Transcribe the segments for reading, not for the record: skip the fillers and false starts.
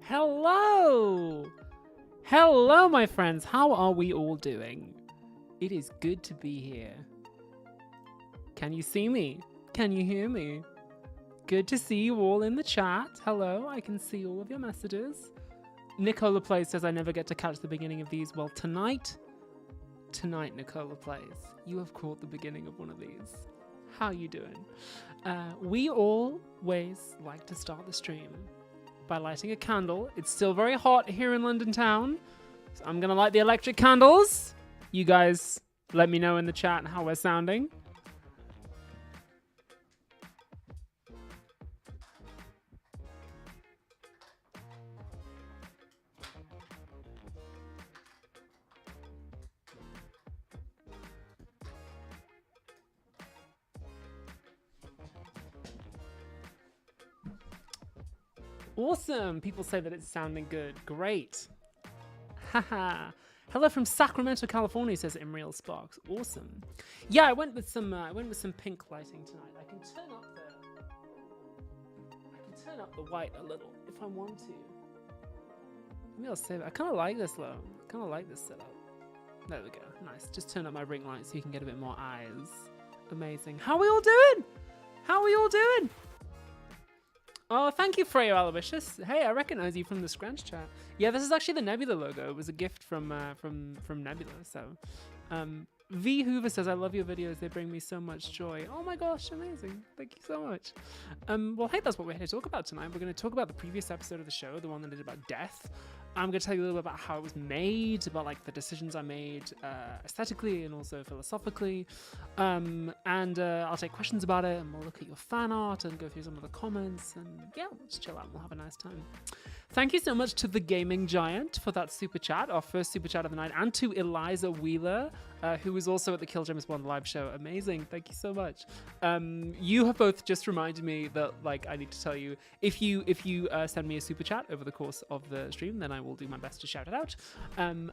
Hello! Hello, my friends. How are we all doing? It is good to be here. Can you see me? Can you hear me? Good to see you all in the chat. Hello, I can see all of your messages. Nicola Plays says I never get to catch the beginning of these. Well, tonight, Nicola Plays, you have caught the beginning of one of these. How you doing? We always like to start the stream by lighting a candle. It's still very hot here in London town, so I'm gonna light the electric candles. You guys let me know in the chat how we're sounding. Awesome. People say that it's sounding good. Great. Haha. Hello from Sacramento, California, says Imreal Sparks. Awesome. Yeah, I went with some pink lighting tonight. I can turn up the white a little if I want to. Maybe I'll save it. I kind of like this though. I kind of like this setup. There we go. Nice. Just turn up my ring light so you can get a bit more eyes. Amazing. How are we all doing? How are we all doing? Oh, thank you, Freyo Aloysius. Hey, I recognize you from the Scrunch chat. Yeah, this is actually the Nebula logo. It was a gift from Nebula. So, V Hoover says, "I love your videos. They bring me so much joy." Oh my gosh, amazing! Thank you so much. Well, hey, that's what we're here to talk about tonight. We're going to talk about the previous episode of the show, the one that did about death. I'm going to tell you a little bit about how it was made, about like the decisions I made aesthetically and also philosophically. And I'll take questions about it, and we'll look at your fan art and go through some of the comments. And yeah, we'll just chill out and we'll have a nice time. Thank you so much to the Gaming Giant for that super chat, our first super chat of the night, and to Eliza Wheeler, who was also at the Kill James Bond live show. Amazing, thank you so much. You have both just reminded me that like I need to tell you, if you send me a super chat over the course of the stream, then I will do my best to shout it out, and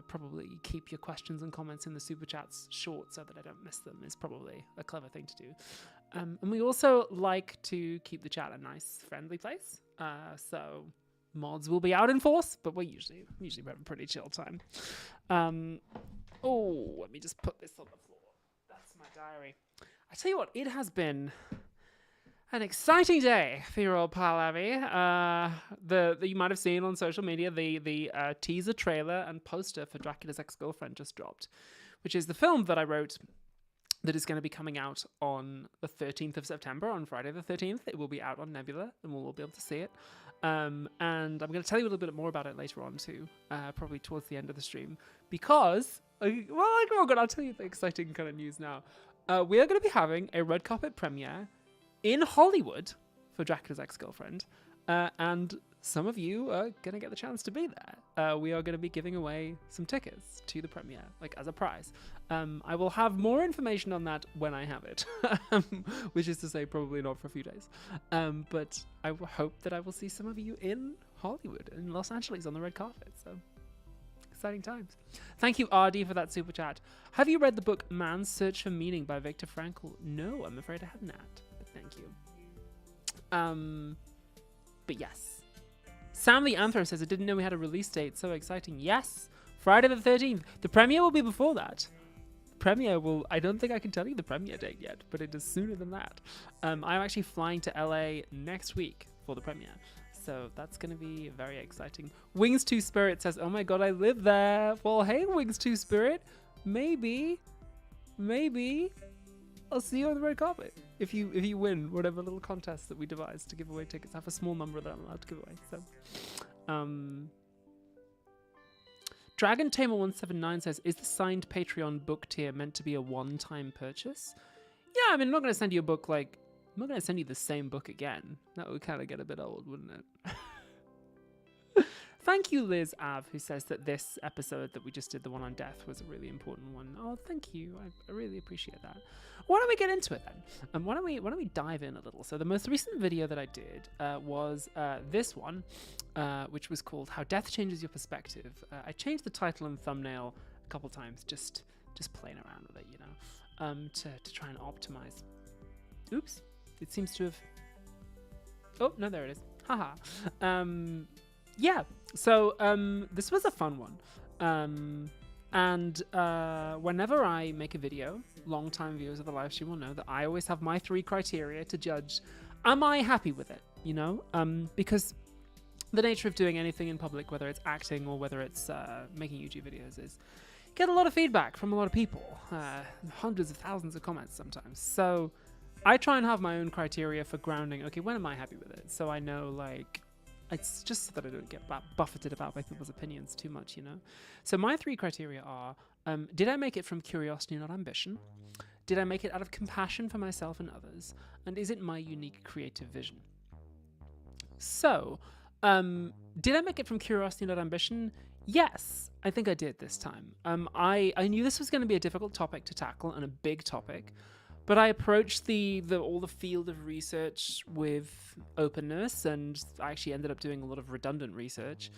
probably keep your questions and comments in the super chats short so that I don't miss them is probably a clever thing to do. And we also like to keep the chat a nice, friendly place. So mods will be out in force, but we usually have a pretty chill time. Oh, let me just put this on the floor. That's my diary. I tell you what, it has been an exciting day for your old pal Abby. You might have seen on social media the teaser trailer and poster for Dracula's Ex-Girlfriend just dropped, which is the film that I wrote that is going to be coming out on the 13th of September, on Friday the 13th. It will be out on Nebula, and we'll all be able to see it. And I'm going to tell you a little bit more about it later on too, probably towards the end of the stream, because, oh god, I'll tell you the exciting kind of news now. We are going to be having a red carpet premiere in Hollywood for Dracula's Ex-Girlfriend, and some of you are going to get the chance to be there. We are going to be giving away some tickets to the premiere, like as a prize. I will have more information on that when I have it, which is to say probably not for a few days. But I hope that I will see some of you in Hollywood, in Los Angeles on the red carpet. So exciting times. Thank you, RD, for that super chat. Have you read the book Man's Search for Meaning by Viktor Frankl? No, I'm afraid I have not, but thank you. But yes. Sam the Anthro says, I didn't know we had a release date. So exciting. Yes, Friday the 13th. The premiere will be before that. Premiere will, I don't think I can tell you the premiere date yet, but it is sooner than that. I'm actually flying to LA next week for the premiere. So that's going to be very exciting. Wings 2 Spirit says, oh my god, I live there. Well, hey, Wings 2 Spirit. Maybe I'll see you on the red carpet. If you win whatever little contest that we devise to give away tickets. I have a small number that I'm allowed to give away. So, Dragon Tamer 179 says, is the signed Patreon book tier meant to be a one-time purchase? Yeah, I mean, I'm not going to send you a book like, I'm not going to send you the same book again. That would kind of get a bit old, wouldn't it? Thank you, Liz Av, who says that this episode that we just did, the one on death, was a really important one. Oh, thank you. I really appreciate that. Why don't we get into it then? Why don't we dive in a little? So the most recent video that I did was this one, which was called "How Death Changes Your Perspective." I changed the title and thumbnail a couple times, just playing around with it, you know, to try and optimize. Oops, it seems to have. Oh no, there it is. Haha. Yeah. So this was a fun one. And whenever I make a video, long-time viewers of the live stream will know that I always have my 3 criteria to judge, am I happy with it? You know, because the nature of doing anything in public, whether it's acting or whether it's making YouTube videos, is get a lot of feedback from a lot of people, hundreds of thousands of comments sometimes. So I try and have my own criteria for grounding. Okay, when am I happy with it? So I know, like, it's just so that I don't get buffeted about by people's opinions too much, you know? So my 3 criteria are, did I make it from curiosity, not ambition? Did I make it out of compassion for myself and others? And is it my unique creative vision? So, did I make it from curiosity, not ambition? Yes, I think I did this time. I knew this was going to be a difficult topic to tackle and a big topic, but I approached all the field of research with openness, and I actually ended up doing a lot of redundant research.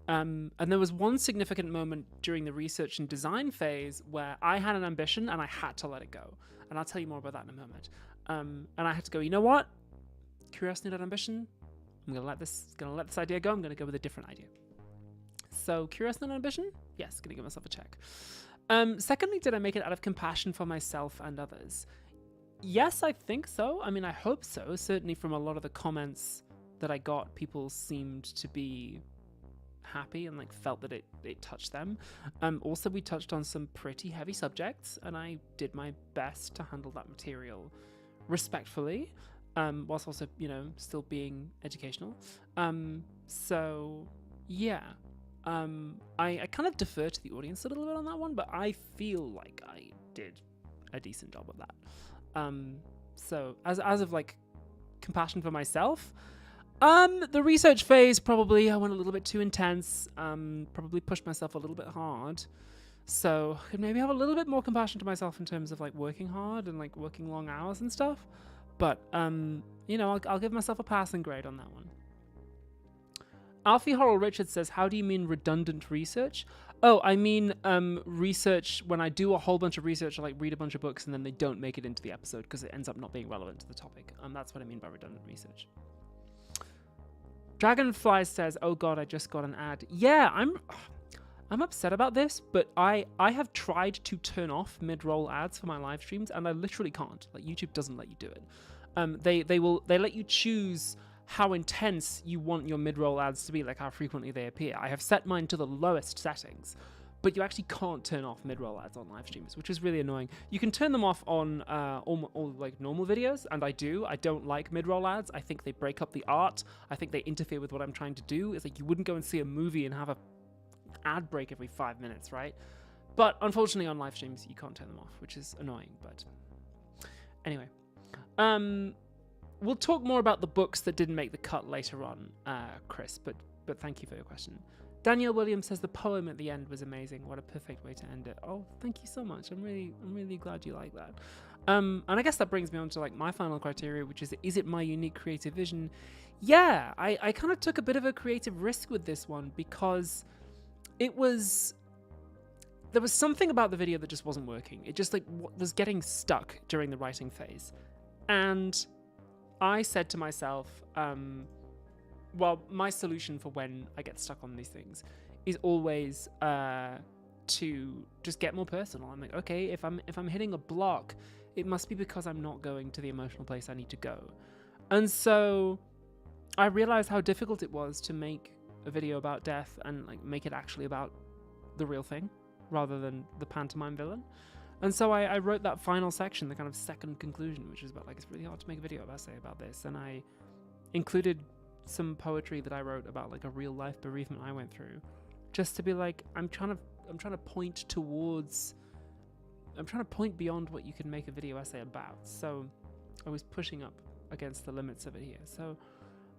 And there was one significant moment during the research and design phase where I had an ambition and I had to let it go. And I'll tell you more about that in a moment. And I had to go, you know what? Curiosity, not ambition. I'm gonna let this idea go. I'm gonna go with a different idea. So curiosity and ambition, yes, gonna give myself a check. Secondly, did I make it out of compassion for myself and others? Yes, I think so. I mean, I hope so. Certainly from a lot of the comments that I got, people seemed to be happy and like felt that it touched them. Also, we touched on some pretty heavy subjects, and I did my best to handle that material respectfully, whilst also, you know, still being educational. So yeah. I kind of defer to the audience a little bit on that one, but I feel like I did a decent job of that. So as of like compassion for myself, the research phase, probably I went a little bit too intense, probably pushed myself a little bit hard. So I could maybe have a little bit more compassion to myself in terms of like working hard and like working long hours and stuff. But, you know, I'll give myself a passing grade on that one. Alfie Horrell Richards says, how do you mean redundant research? Oh, I mean research when I do a whole bunch of research, I like read a bunch of books and then they don't make it into the episode because it ends up not being relevant to the topic. That's what I mean by redundant research. Dragonfly says, oh god, I just got an ad. Yeah, I'm upset about this, but I have tried to turn off mid-roll ads for my live streams and I literally can't. Like, YouTube doesn't let you do it. They let you choose how intense you want your mid-roll ads to be, like how frequently they appear. I have set mine to the lowest settings, but you actually can't turn off mid-roll ads on live streams, which is really annoying. You can turn them off on all like normal videos, and I do. I don't like mid-roll ads. I think they break up the art. I think they interfere with what I'm trying to do. It's like you wouldn't go and see a movie and have a ad break every 5 minutes, right? But unfortunately on live streams you can't turn them off, which is annoying. But anyway, we'll talk more about the books that didn't make the cut later on, Chris, but thank you for your question. Danielle Williams says the poem at the end was amazing. What a perfect way to end it. Oh, thank you so much. I'm really glad you like that. And I guess that brings me on to like my final criteria, which is it my unique creative vision? Yeah, I kind of took a bit of a creative risk with this one because there was something about the video that just wasn't working. It just like was getting stuck during the writing phase. And I said to myself, well, my solution for when I get stuck on these things is always to just get more personal. I'm like, okay, if I'm hitting a block, it must be because I'm not going to the emotional place I need to go. And so I realized how difficult it was to make a video about death and like make it actually about the real thing rather than the pantomime villain. And so I wrote that final section, the kind of second conclusion, which is about like, it's really hard to make a video essay about this. And I included some poetry that I wrote about like a real life bereavement I went through, just to be like, I'm trying to point beyond what you can make a video essay about. So I was pushing up against the limits of it here. So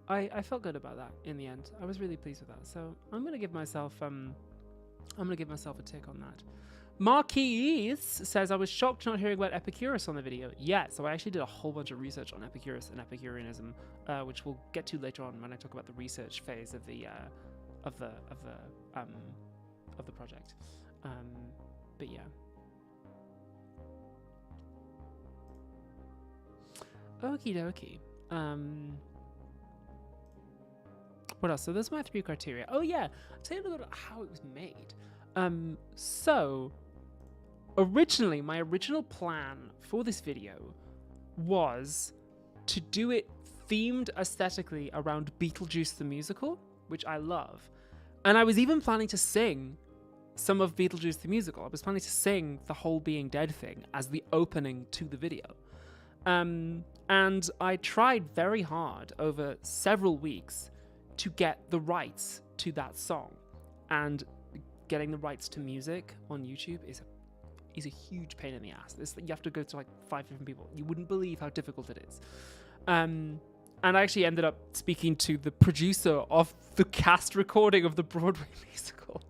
I felt good about that in the end. I was really pleased with that. So I'm gonna give myself a tick on that. Marquise says, I was shocked not hearing about Epicurus on the video. Yeah, so I actually did a whole bunch of research on Epicurus and Epicureanism, which we'll get to later on when I talk about the research phase of the project. But yeah. Okie dokie. what else? So those are my 3 criteria. Oh yeah, I'll tell you a little bit about how it was made. So originally, my original plan for this video was to do it themed aesthetically around Beetlejuice the musical, which I love. And I was even planning to sing some of Beetlejuice the musical. I was planning to sing the whole Being Dead thing as the opening to the video. And I tried very hard over several weeks to get the rights to that song. And getting the rights to music on YouTube is a huge pain in the ass. You have to go to like 5 different people. You wouldn't believe how difficult it is. And I actually ended up speaking to the producer of the cast recording of the Broadway musical,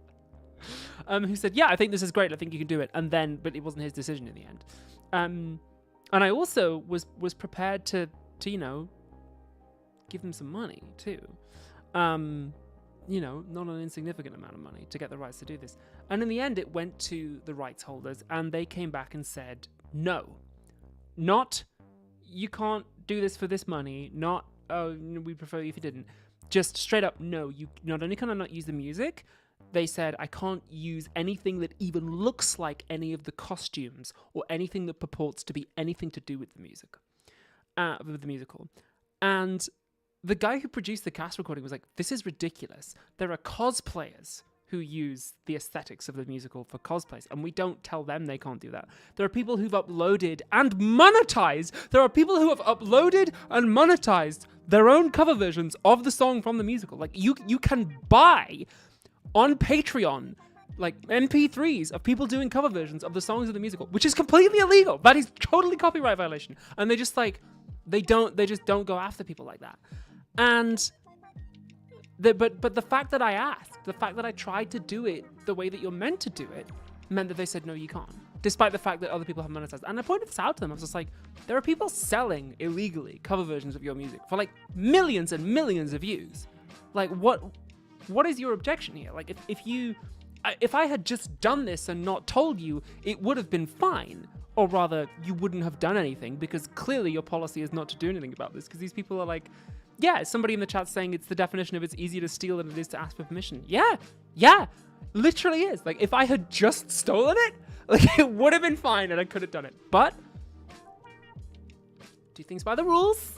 who said, yeah, I think this is great. I think you can do it. But it wasn't his decision in the end. And I also was prepared to give them some money too. Not an insignificant amount of money to get the rights to do this. And in the end, it went to the rights holders, and they came back and said, no, not, you can't do this for this money, not, oh, we prefer you if you didn't. Just straight up, no, you not only can I not use the music, they said I can't use anything that even looks like any of the costumes or anything that purports to be anything to do with the music, with the musical. And the guy who produced the cast recording was like, this is ridiculous. There are cosplayers who use the aesthetics of the musical for cosplays, and we don't tell them they can't do that. There are people who've uploaded and monetized. There are people who have uploaded and monetized their own cover versions of the song from the musical. Like, you can buy on Patreon like MP3s of people doing cover versions of the songs of the musical, which is completely illegal. That is totally copyright violation. And they just they just don't go after people like that. And but the fact that I asked, the fact that I tried to do it the way that you're meant to do it, meant that they said, no, you can't. Despite the fact that other people have monetized. And I pointed this out to them. I was just like, there are people selling illegally cover versions of your music for like millions and millions of views. Like, what is your objection here? Like, if I had just done this and not told you, it would have been fine. Or rather, you wouldn't have done anything, because clearly your policy is not to do anything about this, because these people are like, yeah, somebody in the chat saying it's the definition of it's easier to steal than it is to ask for permission. Yeah, literally is. Like, if I had just stolen it, like, it would have been fine and I could have done it. But do things by the rules.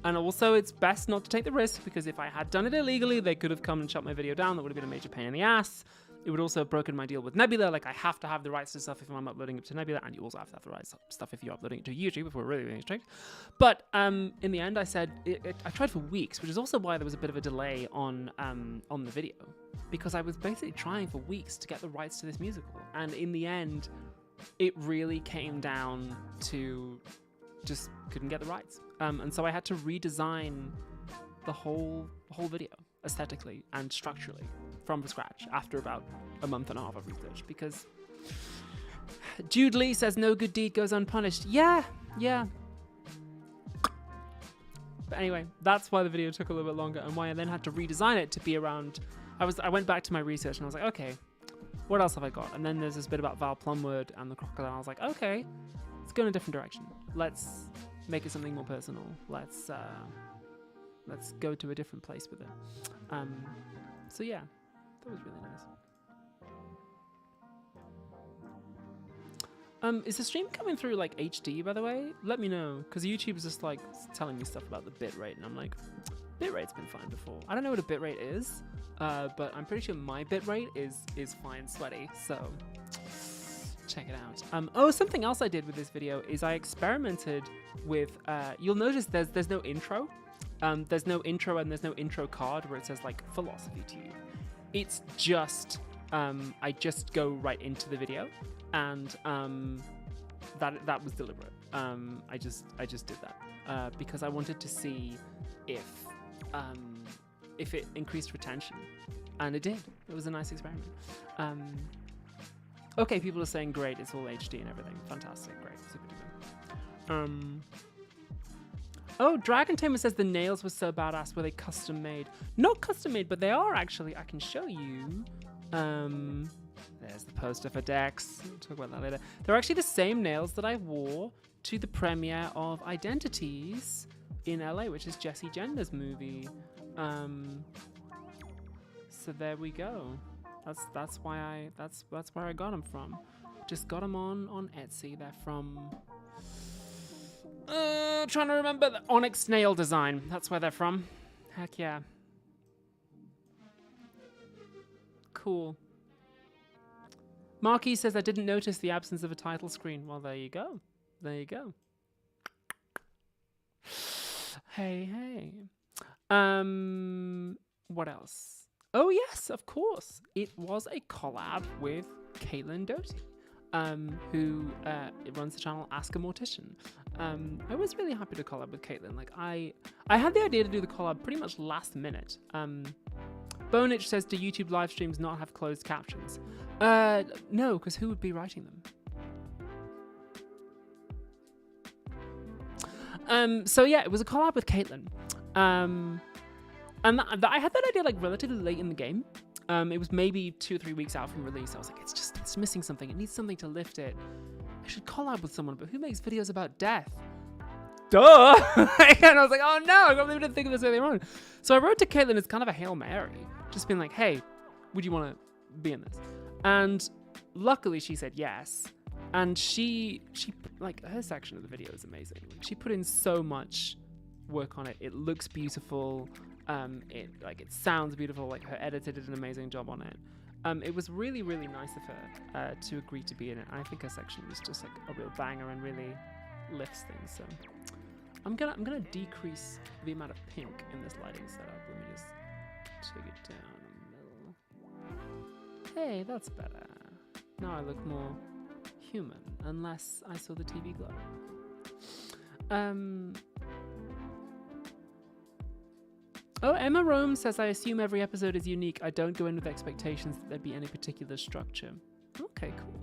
And also, it's best not to take the risk, because if I had done it illegally, they could have come and shut my video down. That would have been a major pain in the ass. It would also have broken my deal with Nebula. Like, I have to have the rights to stuff if I'm uploading it to Nebula, and you also have to have the rights to stuff if you're uploading it to YouTube, if we're really being strict. But in the end, I said, I tried for weeks, which is also why there was a bit of a delay on the video, because I was basically trying for weeks to get the rights to this musical. And in the end, it really came down to just couldn't get the rights. And so I had to redesign the whole video aesthetically and structurally from scratch after about a month and a half of research, because Jude Lee says no good deed goes unpunished. Yeah. But anyway, that's why the video took a little bit longer, and why I then had to redesign it to be around. I went back to my research and I was like, okay, what else have I got? And then there's this bit about Val Plumwood and the crocodile. I was like, okay, let's go in a different direction. Let's make it something more personal. Let's go to a different place with it. So yeah, that was really nice. Is the stream coming through like HD, by the way? Let me know, because YouTube is just like telling me stuff about the bitrate, and I'm like, bitrate's been fine before. I don't know what a bitrate is, but I'm pretty sure my bitrate is fine sweaty, so check it out. Oh, something else I did with this video is I experimented with, you'll notice there's no intro. There's no intro, and there's no intro card where it says like philosophy tube. It's just, I just go right into the video, and that was deliberate. I just did that because I wanted to see if it increased retention, and it did. It was a nice experiment. Okay, people are saying great, it's all HD and everything. Fantastic, great, super duper. Oh, Dragon Tamer says the nails were so badass. Were they custom made? Not custom made, but they are actually. I can show you. There's the poster for Dex. We'll talk about that later. They're actually the same nails that I wore to the premiere of Identities in LA, which is Jessie Gender's movie. So there we go. That's where I got them from. Just got them on Etsy. They're from trying to remember the Onyx Nail Design. That's where they're from. Heck yeah. Cool. Marquis says I didn't notice the absence of a title screen. Well, there you go. There you go. Hey. What else? Oh yes, of course. It was a collab with Caitlin Doty, who runs the channel Ask a Mortician. I was really happy to collab with Caitlin. Like I had the idea to do the collab pretty much last minute. Bonich says, do YouTube live streams not have closed captions? No, because who would be writing them? So yeah, it was a collab with Caitlin. And I had that idea like relatively late in the game. It was maybe 2 or 3 weeks out from release. I was like, it's missing something. It needs something to lift it. I should collab with someone, but who makes videos about death? Duh! And I was like, oh no, I can't believe I didn't think of this earlier on. So I wrote to Caitlin as kind of a Hail Mary, just being like, hey, would you want to be in this? And luckily she said yes. And she like, her section of the video is amazing. She put in so much work on it. It looks beautiful. It sounds beautiful. Like, her editor did an amazing job on it. It was really, really nice of her to agree to be in it. And I think her section was just like a real banger and really lifts things. So I'm gonna decrease the amount of pink in this lighting setup. Let me just take it down a little. Hey, that's better. Now I look more human, unless I saw the TV glow. Oh, Emma Rome says, I assume every episode is unique. I don't go in with expectations that there'd be any particular structure. Okay, cool.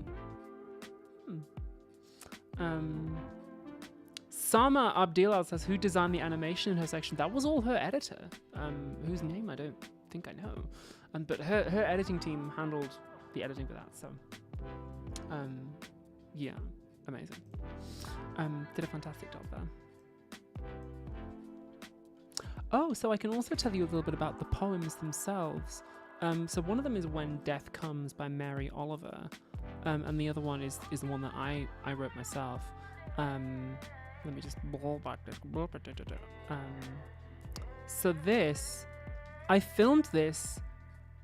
Sama Abdilal says, who designed the animation in her section? That was all her editor, whose name I don't think I know. But her editing team handled the editing for that, so yeah, amazing. Did a fantastic job there. Oh, so I can also tell you a little bit about the poems themselves. So one of them is When Death Comes by Mary Oliver, and the other one is the one that I wrote myself. Let me just blow back this. So this, I filmed this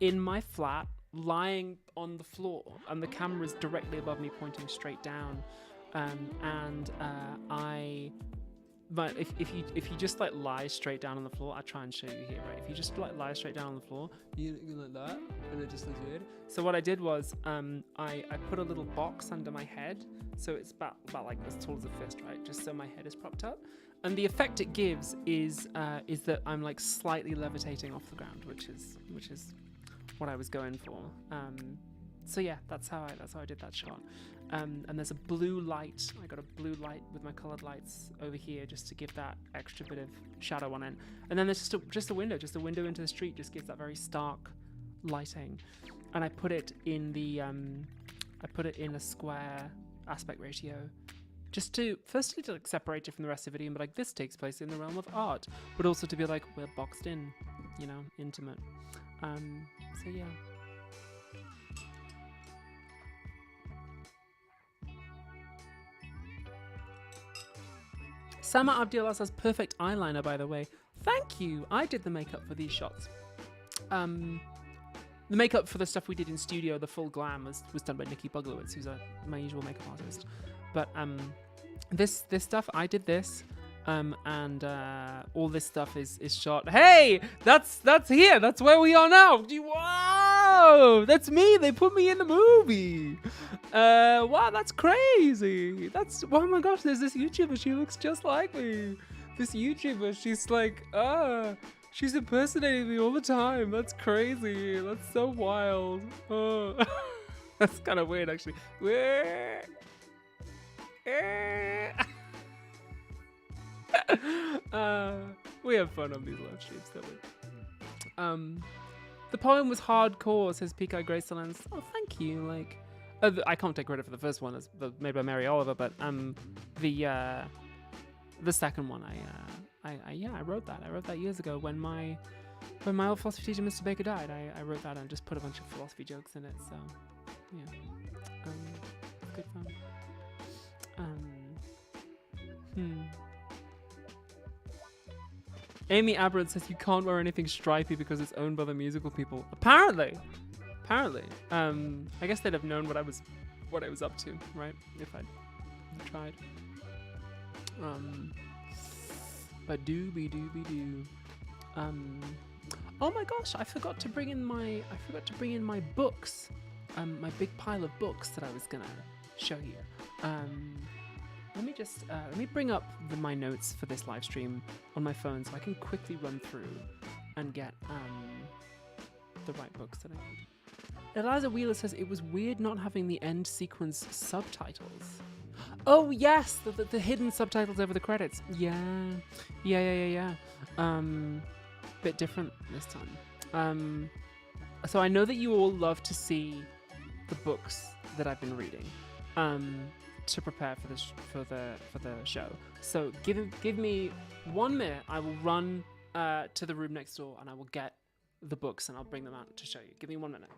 in my flat, lying on the floor, and the camera's directly above me, pointing straight down. But if you just like lie straight down on the floor, I'll try and show you here, right? If you just like lie straight down on the floor, you like that, and it just looks weird. So what I did was, I put a little box under my head, so it's about like as tall as a fist, right? Just so my head is propped up, and the effect it gives is that I'm like slightly levitating off the ground, which is what I was going for. So yeah, that's how I did that shot. And there's a blue light. I got a blue light with my colored lights over here just to give that extra bit of shadow on it. And then there's just a window into the street, just gives that very stark lighting. And I put it in a square aspect ratio, just to firstly to like separate it from the rest of the video, and be like, this takes place in the realm of art, but also to be like, we're boxed in, you know, intimate. So yeah. Sama Abdullah says, perfect eyeliner, by the way. Thank you. I did the makeup for these shots. The makeup for the stuff we did in studio, the full glam, was done by Nikki Buglowitz, who's my usual makeup artist. But this stuff, I did this. And all this stuff is shot. Hey, that's here. That's where we are now. Wow, that's me. They put me in the movie. Wow, that's crazy. Oh my gosh, there's this YouTuber. She looks just like me. This YouTuber, she's like, she's impersonating me all the time. That's crazy. That's so wild. Oh, that's kind of weird, actually. We have fun on these live streams, don't we? The poem was hardcore, says Pico Gracelens. Oh, thank you. Like, I can't take credit for the first one, as made by Mary Oliver, but the second one, I wrote that. I wrote that years ago when my When my old philosophy teacher, Mr. Baker, died, I wrote that and just put a bunch of philosophy jokes in it. So, yeah, good fun. Amy Aberrant says you can't wear anything stripy because it's owned by the musical people. Apparently. I guess they'd have known what I was up to, right? If I'd tried. But dooby. Oh my gosh, I forgot to bring in my books. My big pile of books that I was gonna show you. Let me bring up my notes for this live stream on my phone so I can quickly run through and get the right books that I need. Eliza Wheeler says it was weird not having the end sequence subtitles. Oh yes, the hidden subtitles over the credits. Yeah. Bit different this time. So I know that you all love to see the books that I've been reading to prepare for the show. So give me 1 minute. I will run to the room next door and I will get the books and I'll bring them out to show you. Give me 1 minute.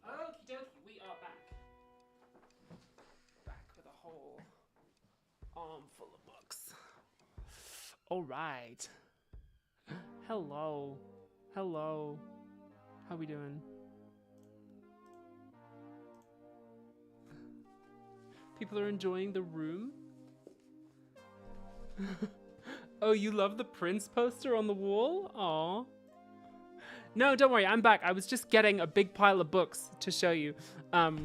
Okie dokie, we are back. Back with a whole arm full of books. All right. Hello. How we doing? People are enjoying the room. Oh, you love the Prince poster on the wall? Aw. No, don't worry, I'm back. I was just getting a big pile of books to show you. I'll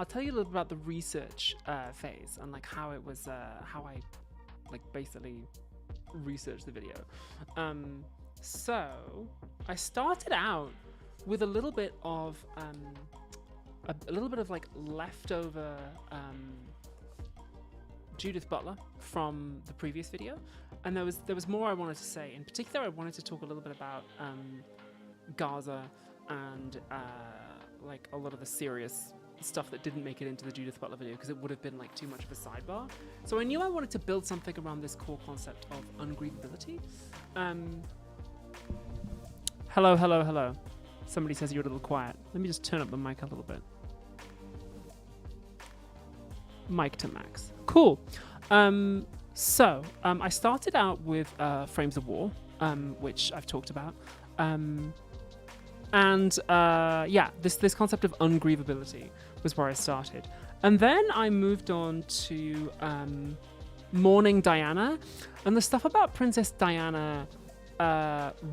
tell you a little about the research phase and like how it was, how I like basically researched the video. So I started out with a little bit of like leftover Judith Butler from the previous video, and there was more I wanted to say. In particular, I wanted to talk a little bit about Gaza and like a lot of the serious stuff that didn't make it into the Judith Butler video because it would have been like too much of a sidebar. So I knew I wanted to build something around this core concept of ungrievability. Hello. Somebody says you're a little quiet. Let me just turn up the mic a little bit. Mic to max. Cool. So I started out with Frames of War, which I've talked about. And yeah, this concept of ungrievability was where I started. And then I moved on to Mourning Diana. And the stuff about Princess Diana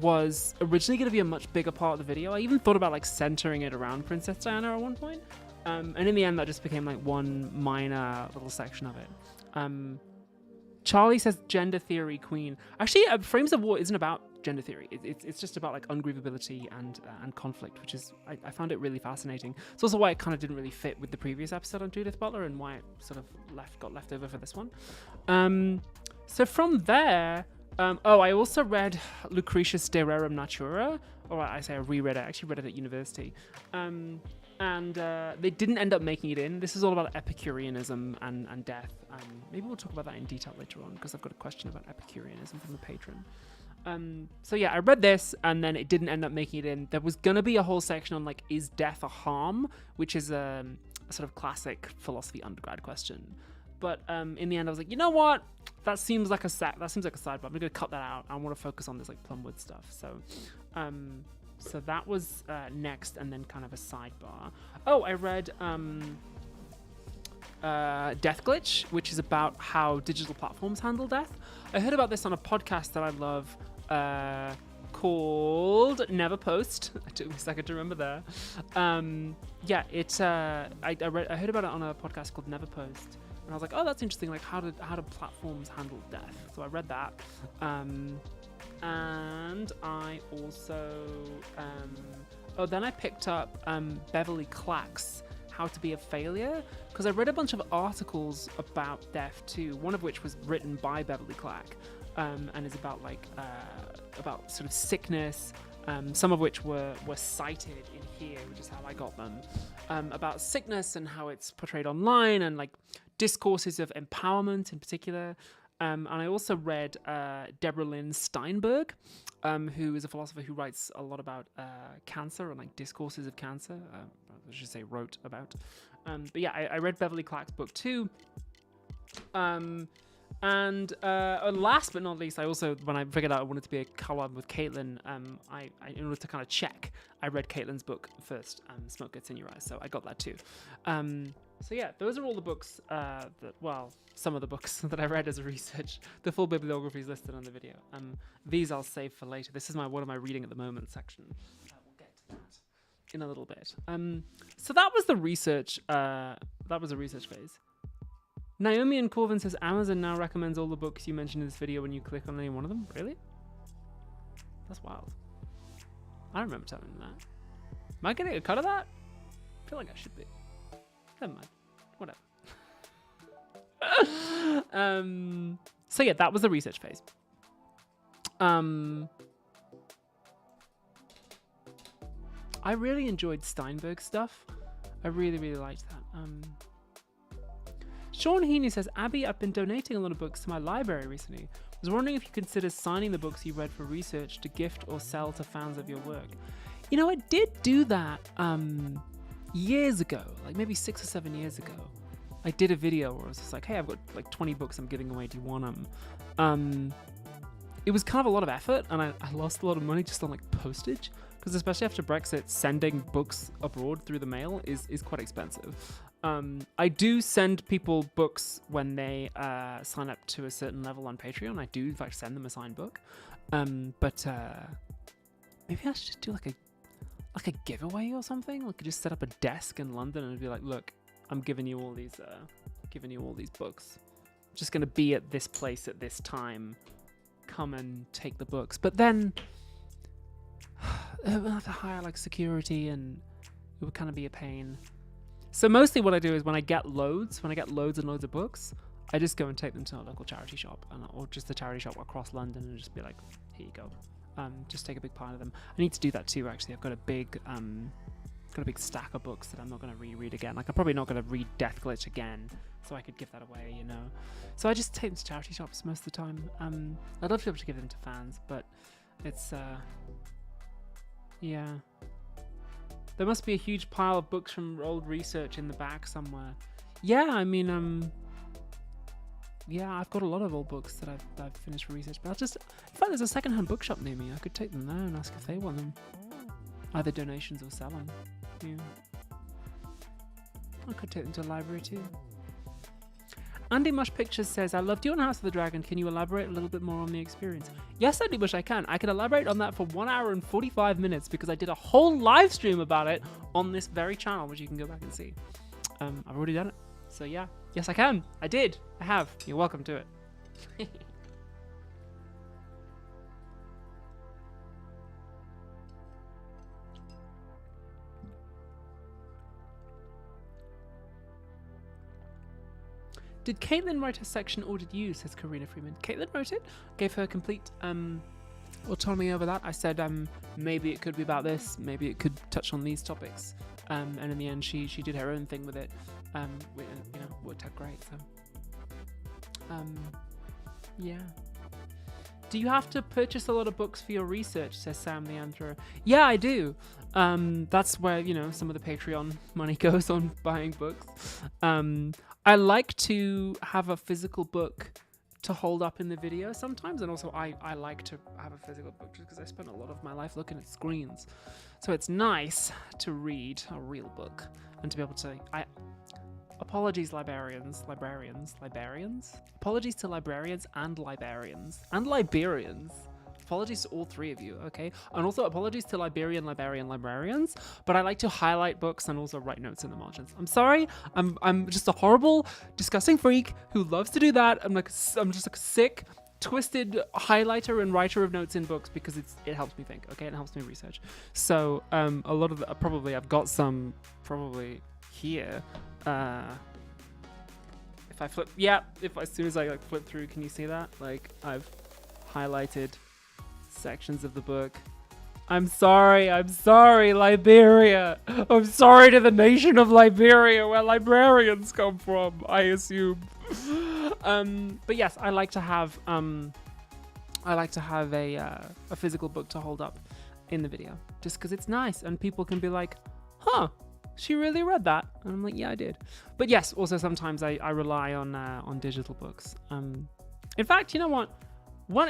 was originally going to be a much bigger part of the video. I even thought about like centering it around Princess Diana at one point. And in the end, that just became like one minor little section of it. Charlie says gender theory queen. Actually, Frames of War isn't about gender theory. It's just about like ungrievability and conflict, which is I found it really fascinating. It's also why it kind of didn't really fit with the previous episode on Judith Butler and why it sort of got left over for this one. So from there, I also read Lucretius De Rerum Natura, or I reread it. I actually read it at university. And they didn't end up making it in. This is all about Epicureanism and death. Maybe we'll talk about that in detail later on, because I've got a question about Epicureanism from a patron. So yeah, I read this, and then it didn't end up making it in. There was going to be a whole section on, like, is death a harm? Which is a sort of classic philosophy undergrad question. But in the end, I was like, you know what? That seems like a sidebar. I'm going to cut that out. I want to focus on this, like, Plumwood stuff. So that was next, and then kind of a sidebar. Oh, I read Death Glitch, which is about how digital platforms handle death. I heard about this on a podcast that I love called Never Post. It took me a second to remember there. I heard about it on a podcast called Never Post, and I was like, oh, that's interesting. Like, how do platforms handle death? So I read that. And I also then I picked up Beverly Clack's How to Be a Failure, because I read a bunch of articles about death too, one of which was written by Beverly Clack, and is about about sort of sickness, some of which were cited in here, which is how I got them, about sickness and how it's portrayed online, and like discourses of empowerment in particular. And I also read Deborah Lynn Steinberg, who is a philosopher who writes a lot about cancer and like discourses of cancer. I should say wrote about. But yeah, I read Beverly Clack's book too. And last but not least, I also, when I figured out I wanted to be a collab with Caitlin, I in order to kind of check, I read Caitlin's book first, Smoke Gets in Your Eyes. So I got that too. So yeah, those are all the books some of the books that I read as research. The full bibliography is listed on the video. These I'll save for later. This is what am I reading at the moment section. We'll get to that in a little bit. So that was the research. That was a research phase. Naomi and Corvin says Amazon now recommends all the books you mentioned in this video when you click on any one of them. Really? That's wild. I don't remember telling them that. Am I getting a cut of that? I feel like I should be. Never mind. Whatever. So yeah, that was the research phase. I really enjoyed Steinberg's stuff. I really, really liked that. Sean Heaney says, Abby, I've been donating a lot of books to my library recently. I was wondering if you consider signing the books you read for research to gift or sell to fans of your work. You know, I did do that years ago, like maybe 6 or 7 years ago. I did a video where I was just like, hey, I've got like 20 books I'm giving away. Do you want them? It was kind of a lot of effort, and I lost a lot of money just on like postage, because especially after Brexit, sending books abroad through the mail is quite expensive. I do send people books when they sign up to a certain level on Patreon. I do in fact send them a signed book, but maybe I should just do like a giveaway or something. Like just set up a desk in London and be like, look, I'm giving you all these books. I'm just gonna be at this place at this time. Come and take the books. But then it would have to hire like security, and it would kind of be a pain. So mostly what I do is when I get loads and loads of books, I just go and take them to a local charity shop, or just a charity shop across London, and just be like, here you go. Just take a big pile of them. I need to do that too, actually. I've got a big stack of books that I'm not going to reread again. Like, I'm probably not going to read Death Glitch again, so I could give that away, you know. So I just take them to charity shops most of the time. I'd love to be able to give them to fans, but it's, yeah. There must be a huge pile of books from old research in the back somewhere. Yeah, I mean, yeah, I've got a lot of old books that I've finished for research, but in fact, there's a secondhand bookshop near me. I could take them there and ask if they want them. either donations or sell them. Yeah. I could take them to the library too. Andy Mush Pictures says, I loved you on House of the Dragon. Can you elaborate a little bit more on the experience? Yes, Andy Mush, I can. I can elaborate on that for 1 hour and 45 minutes because I did a whole live stream about it on this very channel, which you can go back and see. I've already done it. So yeah, yes, I can. I did. I have. You're welcome to it. Did Caitlin write her section or did you, says Karina Freeman. Caitlin wrote it, gave her complete autonomy over that. I said maybe it could be about this, maybe it could touch on these topics. And in the end, she did her own thing with it. Worked out great, so. Yeah. Do you have to purchase a lot of books for your research, says Sam the Anthro. Yeah, I do. That's where, some of the Patreon money goes on buying books. I like to have a physical book to hold up in the video sometimes, and also I like to have a physical book just because I spent a lot of my life looking at screens. So it's nice to read a real book and to be able to... Apologies, librarians. Apologies to librarians and librarians and Liberians. Apologies to all three of you, okay? And also apologies to librarians, but I like to highlight books and also write notes in the margins. I'm sorry, I'm just a horrible, disgusting freak who loves to do that. I'm just like a sick, twisted highlighter and writer of notes in books because it helps me think, okay? It helps me research. So a lot of I've got some here. If I flip, as soon as I flip through, can you see that? I've highlighted sections of the book. I'm sorry, Liberia. I'm sorry to the nation of Liberia, where librarians come from, I assume. But yes, I like to have a physical book to hold up in the video, just because it's nice and people can be like, huh, she really read that, and I'm like, yeah, I did. But yes, also sometimes I rely on digital books. In fact, you know what?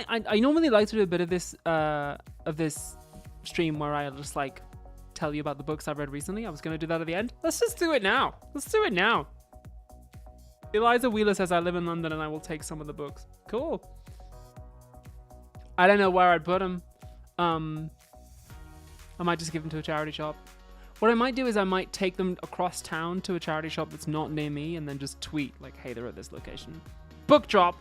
I normally like to do a bit of this stream where I just tell you about the books I've read recently. I was gonna do that at the end. Let's just do it now. Eliza Wheeler says, I live in London and I will take some of the books. Cool. I don't know where I'd put them. I might just give them to a charity shop. What I might do is I might take them across town to a charity shop that's not near me and then just tweet hey, they're at this location. Book drop.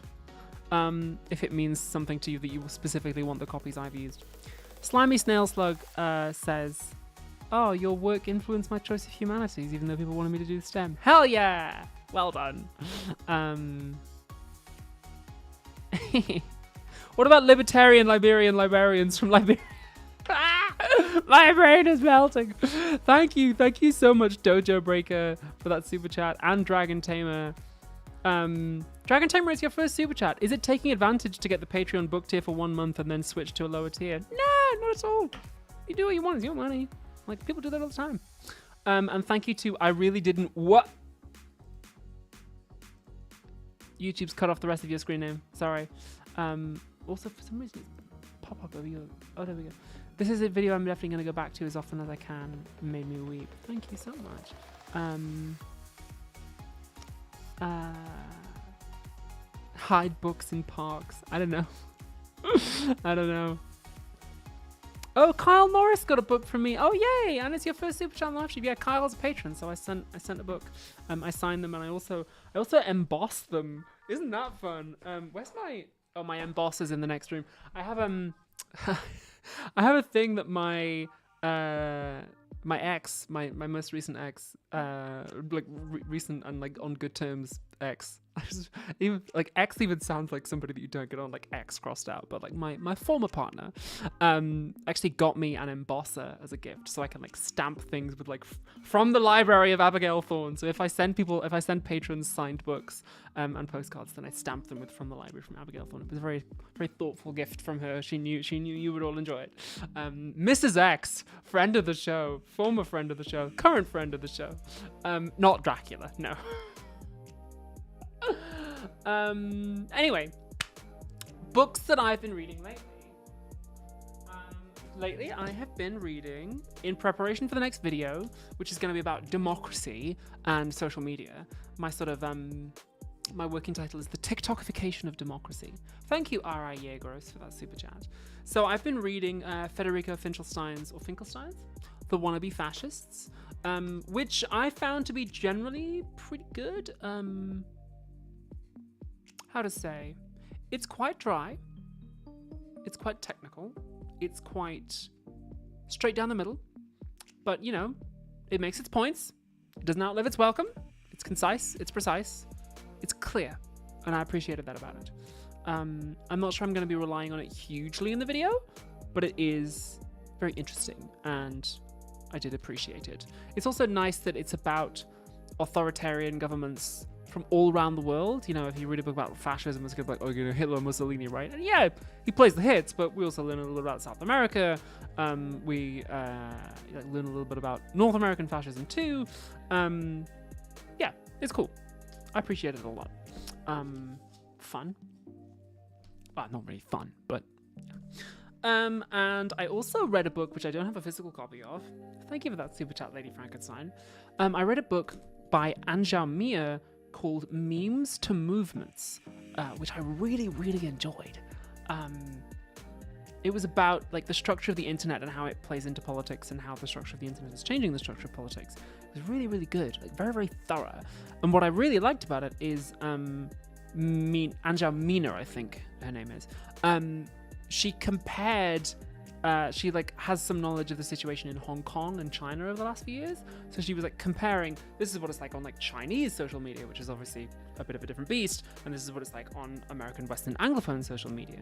If it means something to you that you specifically want the copies I've used. Slimy Snail Slug says, oh, your work influenced my choice of humanities, even though people wanted me to do STEM. Hell yeah! Well done. What about libertarian librarians from Liberia? My brain is melting. Thank you so much, Dojo Breaker, for that super chat, and Dragon Tamer. Dragon Tamer, is your first super chat. Is it taking advantage to get the Patreon book tier for 1 month and then switch to a lower tier? No, not at all. You do what you want. It's your money. People do that all the time. And thank you to I really didn't. What? YouTube's cut off the rest of your screen name. Sorry. Also, for some reason, it's pop up over your. Oh, there we go. This is a video I'm definitely going to go back to as often as I can. It made me weep. Thank you so much. Hide books in parks. I don't know. I don't know. Oh, Kyle Norris got a book from me. Oh, yay! And it's your first super chat live stream. Yeah, Kyle's a patron, so I sent a book. I signed them and I also embossed them. Isn't that fun? Where's my... Oh, my emboss is in the next room. I have I have a thing that my ex, my most recent ex, recent and on good terms ex. Even ex even sounds like somebody that you don't get on ex crossed out, but my former partner actually got me an embosser as a gift, so I can stamp things with from the library of Abigail Thorne. So if I send patrons signed books and postcards, then I stamp them with from the library from Abigail Thorne. It was a very, very thoughtful gift from her. She knew you would all enjoy it. Mrs. X, friend of the show, former friend of the show, current friend of the show. Not Dracula, no. Anyway, books that I've been reading lately. lately I have been reading, in preparation for the next video, which is going to be about democracy and social media. My sort of, my working title is The TikTokification of Democracy. Thank you, R.I. Yegros, for that super chat. So I've been reading Federico Finkelstein's The Wannabe Fascists, which I found to be generally pretty good. How to say? It's quite dry. It's quite technical. It's quite straight down the middle. But, you know, it makes its points. It doesn't outlive its welcome. It's concise. It's precise. It's clear. And I appreciated that about it. I'm not sure I'm going to be relying on it hugely in the video, but it is very interesting. And I did appreciate it. It's also nice that it's about authoritarian governments from all around the world. You know, if you read a book about fascism, it's going to be like, oh, you know, Hitler and Mussolini, right? And yeah, he plays the hits, but we also learn a little about South America. We learn a little bit about North American fascism too. Yeah, it's cool. I appreciate it a lot. Fun. Well, not really fun, but yeah. And I also read a book, which I don't have a physical copy of. Thank you for that super chat, Lady Frankenstein. I read a book by Anjou Mia called Memes to Movements, which I really, really enjoyed. It was about like the structure of the internet and how it plays into politics and how the structure of the internet is changing the structure of politics. It was really, really good, like very, very thorough. And what I really liked about it is Anjou Mina, I think her name is. She compared. She like has some knowledge of the situation in Hong Kong and China over the last few years. So she was like comparing, this is what it's like on like Chinese social media, which is obviously a bit of a different beast, and this is what it's like on American Western Anglophone social media.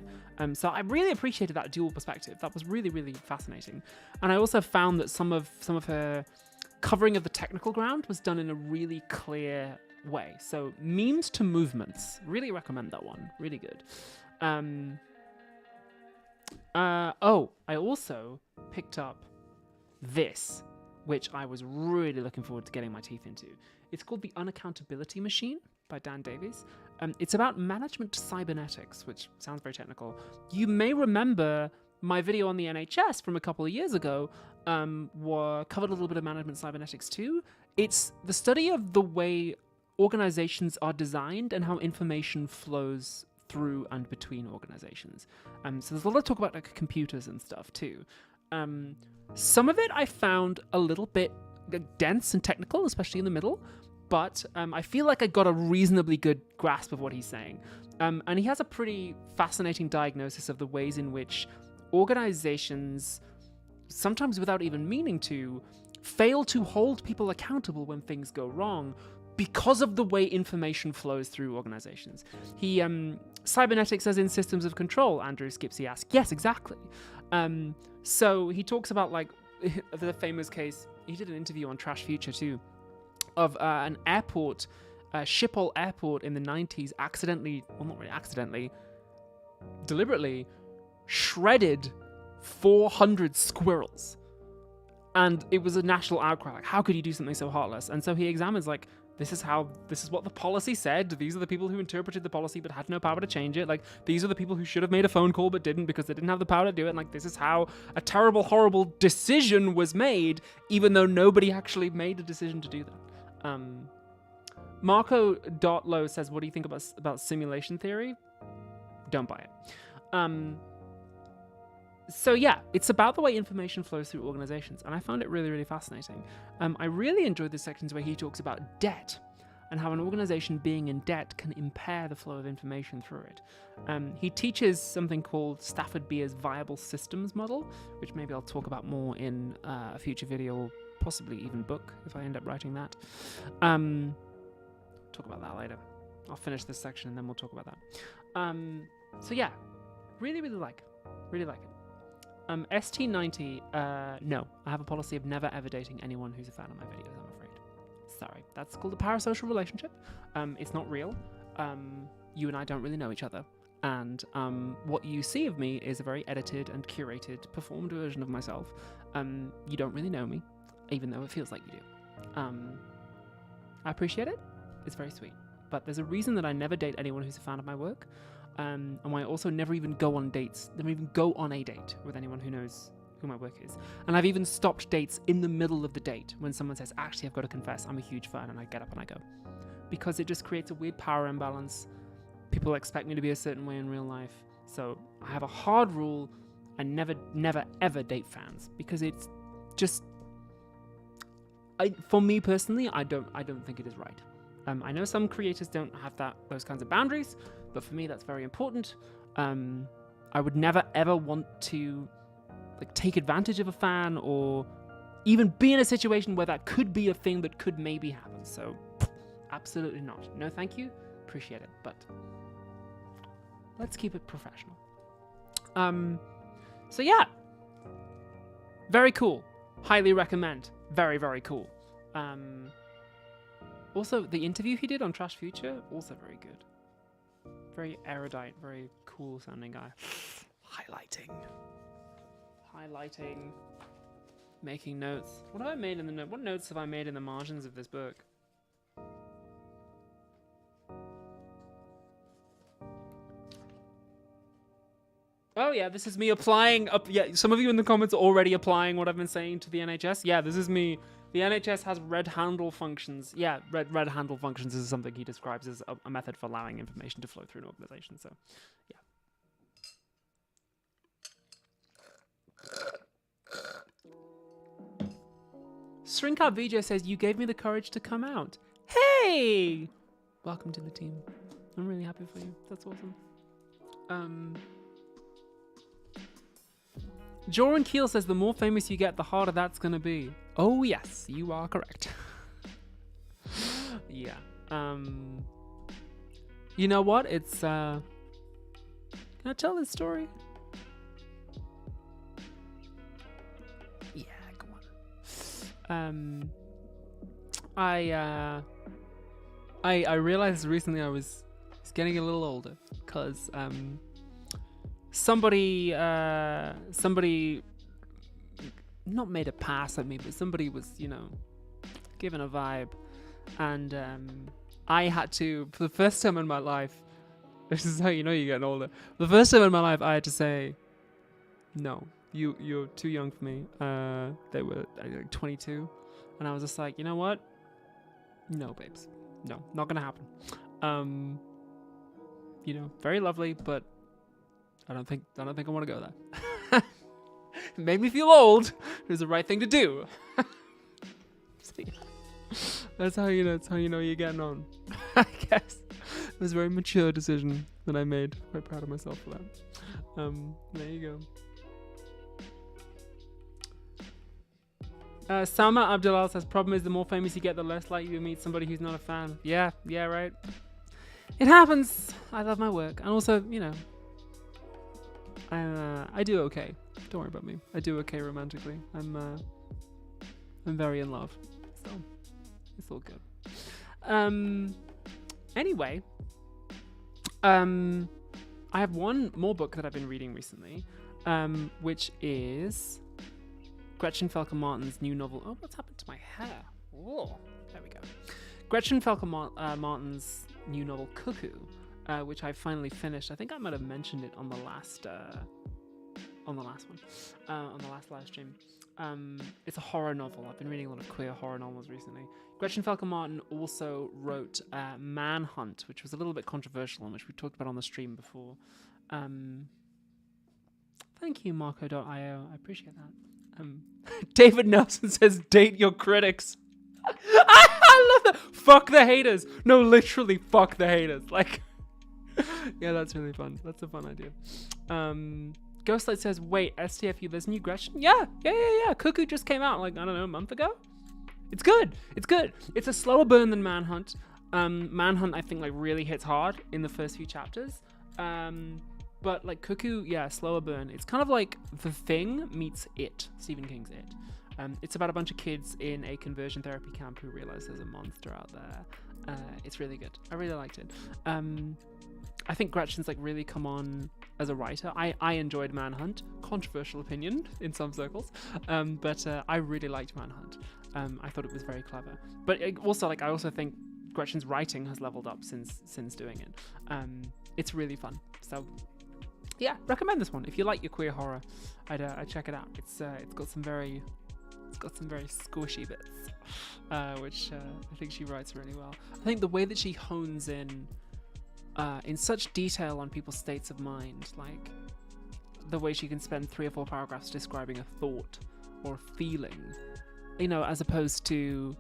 So I really appreciated that dual perspective. That was really, really fascinating. And I also found that some of her covering of the technical ground was done in a really clear way. So Memes to Movements, really recommend that one. Really good. I also picked up this, which I was really looking forward to getting my teeth into. It's called The Unaccountability Machine by Dan Davies. It's about management cybernetics, which sounds very technical. You may remember my video on the NHS from a couple of years ago covered a little bit of management cybernetics too. It's the study of the way organizations are designed and how information flows through and between organizations. So there's a lot of talk about like computers and stuff too. Some of it I found a little bit dense and technical, especially in the middle, but I feel like I got a reasonably good grasp of what he's saying. And he has a pretty fascinating diagnosis of the ways in which organizations, sometimes without even meaning to, fail to hold people accountable when things go wrong because of the way information flows through organizations. He cybernetics as in systems of control, Andrew Skipsey asked. Yes, exactly. So he talks about like the famous case, he did an interview on Trash Future too, of an airport, Schiphol airport in the 90s deliberately shredded 400 squirrels. And it was a national outcry, like, how could you do something so heartless? And so he examines like, this is what the policy said. These are the people who interpreted the policy but had no power to change it. Like, these are the people who should have made a phone call but didn't because they didn't have the power to do it. And, like, this is how a terrible, horrible decision was made, even though nobody actually made a decision to do that. Marco.low says, what do you think about simulation theory? Don't buy it. So yeah, it's about the way information flows through organizations, and I found it really, really fascinating. I really enjoyed the sections where he talks about debt and how an organization being in debt can impair the flow of information through it. He teaches something called Stafford Beer's viable systems model, which maybe I'll talk about more in a future video, or possibly even book if I end up writing that. Talk about that later. I'll finish this section and then we'll talk about that. So yeah, really, really like it. ST90, no. I have a policy of never ever dating anyone who's a fan of my videos, I'm afraid. Sorry. That's called a parasocial relationship. It's not real. You and I don't really know each other. And what you see of me is a very edited and curated, performed version of myself. You don't really know me, even though it feels like you do. I appreciate it. It's very sweet. But there's a reason that I never date anyone who's a fan of my work. And I also never even go on dates, never even go on a date with anyone who my work is. And I've even stopped dates in the middle of the date when someone says, actually, I've got to confess, I'm a huge fan, and I get up and I go. Because it just creates a weird power imbalance. People expect me to be a certain way in real life. So I have a hard rule. I never, ever date fans, because it's just, for me personally, I don't think it is right. I know some creators don't have those kinds of boundaries, but for me, that's very important. I would never ever want to take advantage of a fan, or even be in a situation where that could be a thing that could maybe happen. So absolutely not. No, thank you. Appreciate it, but let's keep it professional. So yeah, very cool. Highly recommend. Very, very cool. Also, the interview he did on Trash Future, also very good. Very erudite, very cool sounding guy. Highlighting. Making notes. What have I made in the what notes have I made in the margins of this book? Oh yeah, this is me applying some of you in the comments are already applying what I've been saying to the NHS. Yeah, this is me. The NHS has red handle functions. Yeah, red handle functions is something he describes as a method for allowing information to flow through an organization. So, yeah. Shrinkout VJ says, you gave me the courage to come out. Hey! Welcome to the team. I'm really happy for you. That's awesome. Joran Keel says, the more famous you get, the harder that's going to be. Oh, yes, you are correct. Yeah. You know what? It's, can I tell this story? Yeah, go on. I realized recently I was getting a little older, because, somebody not made a pass at me, but somebody was, given a vibe, and I had to, for the first time in my life, this is how you know you're getting older. The first time in my life, I had to say, no, you're too young for me. They were 22, and I was just like, you know what? No, babes, no, not gonna happen. Very lovely, but I don't think I want to go there. It made me feel old. It was the right thing to do. See, that's how you know you're getting on. I guess it was a very mature decision that I made. Quite proud of myself for that. There you go. Salma Abdullah says, problem is the more famous you get, the less likely you meet somebody who's not a fan. Yeah, right. It happens. I love my work, and also, I do okay. Don't worry about me. I do okay romantically. I'm very in love, so it's all good. Anyway, I have one more book that I've been reading recently, which is Gretchen Felker Martin's new novel. Oh, what's happened to my hair? Whoa, there we go. Gretchen Felker Martin's new novel, Cuckoo, which I finally finished. I think I might have mentioned it on the last live stream. It's a horror novel. I've been reading a lot of queer horror novels recently. Gretchen Felker Martin also wrote Manhunt, which was a little bit controversial and which we talked about on the stream before. Thank you, Marco.io. I appreciate that. David Nelson says, date your critics. I love that. Fuck the haters. No, literally, fuck the haters. Yeah, that's really fun. That's a fun idea. Ghostlight says, wait, STFU, there's new Gretchen? Yeah. Cuckoo just came out, a month ago? It's good. It's a slower burn than Manhunt. Manhunt, I think, really hits hard in the first few chapters. But, Cuckoo, yeah, slower burn. It's kind of like The Thing meets It, Stephen King's It. It's about a bunch of kids in a conversion therapy camp who realize there's a monster out there. It's really good. I really liked it. I think Gretchen's really come on as a writer. I enjoyed Manhunt. Controversial opinion in some circles. But I really liked Manhunt. I thought it was very clever. But also, I also think Gretchen's writing has leveled up since doing it. It's really fun. So yeah, recommend this one if you like your queer horror. I'd check it out. It's got some very squishy bits, which I think she writes really well. I think the way that she hones in such detail on people's states of mind, like the way she can spend 3 or 4 paragraphs describing a thought or a feeling, as opposed to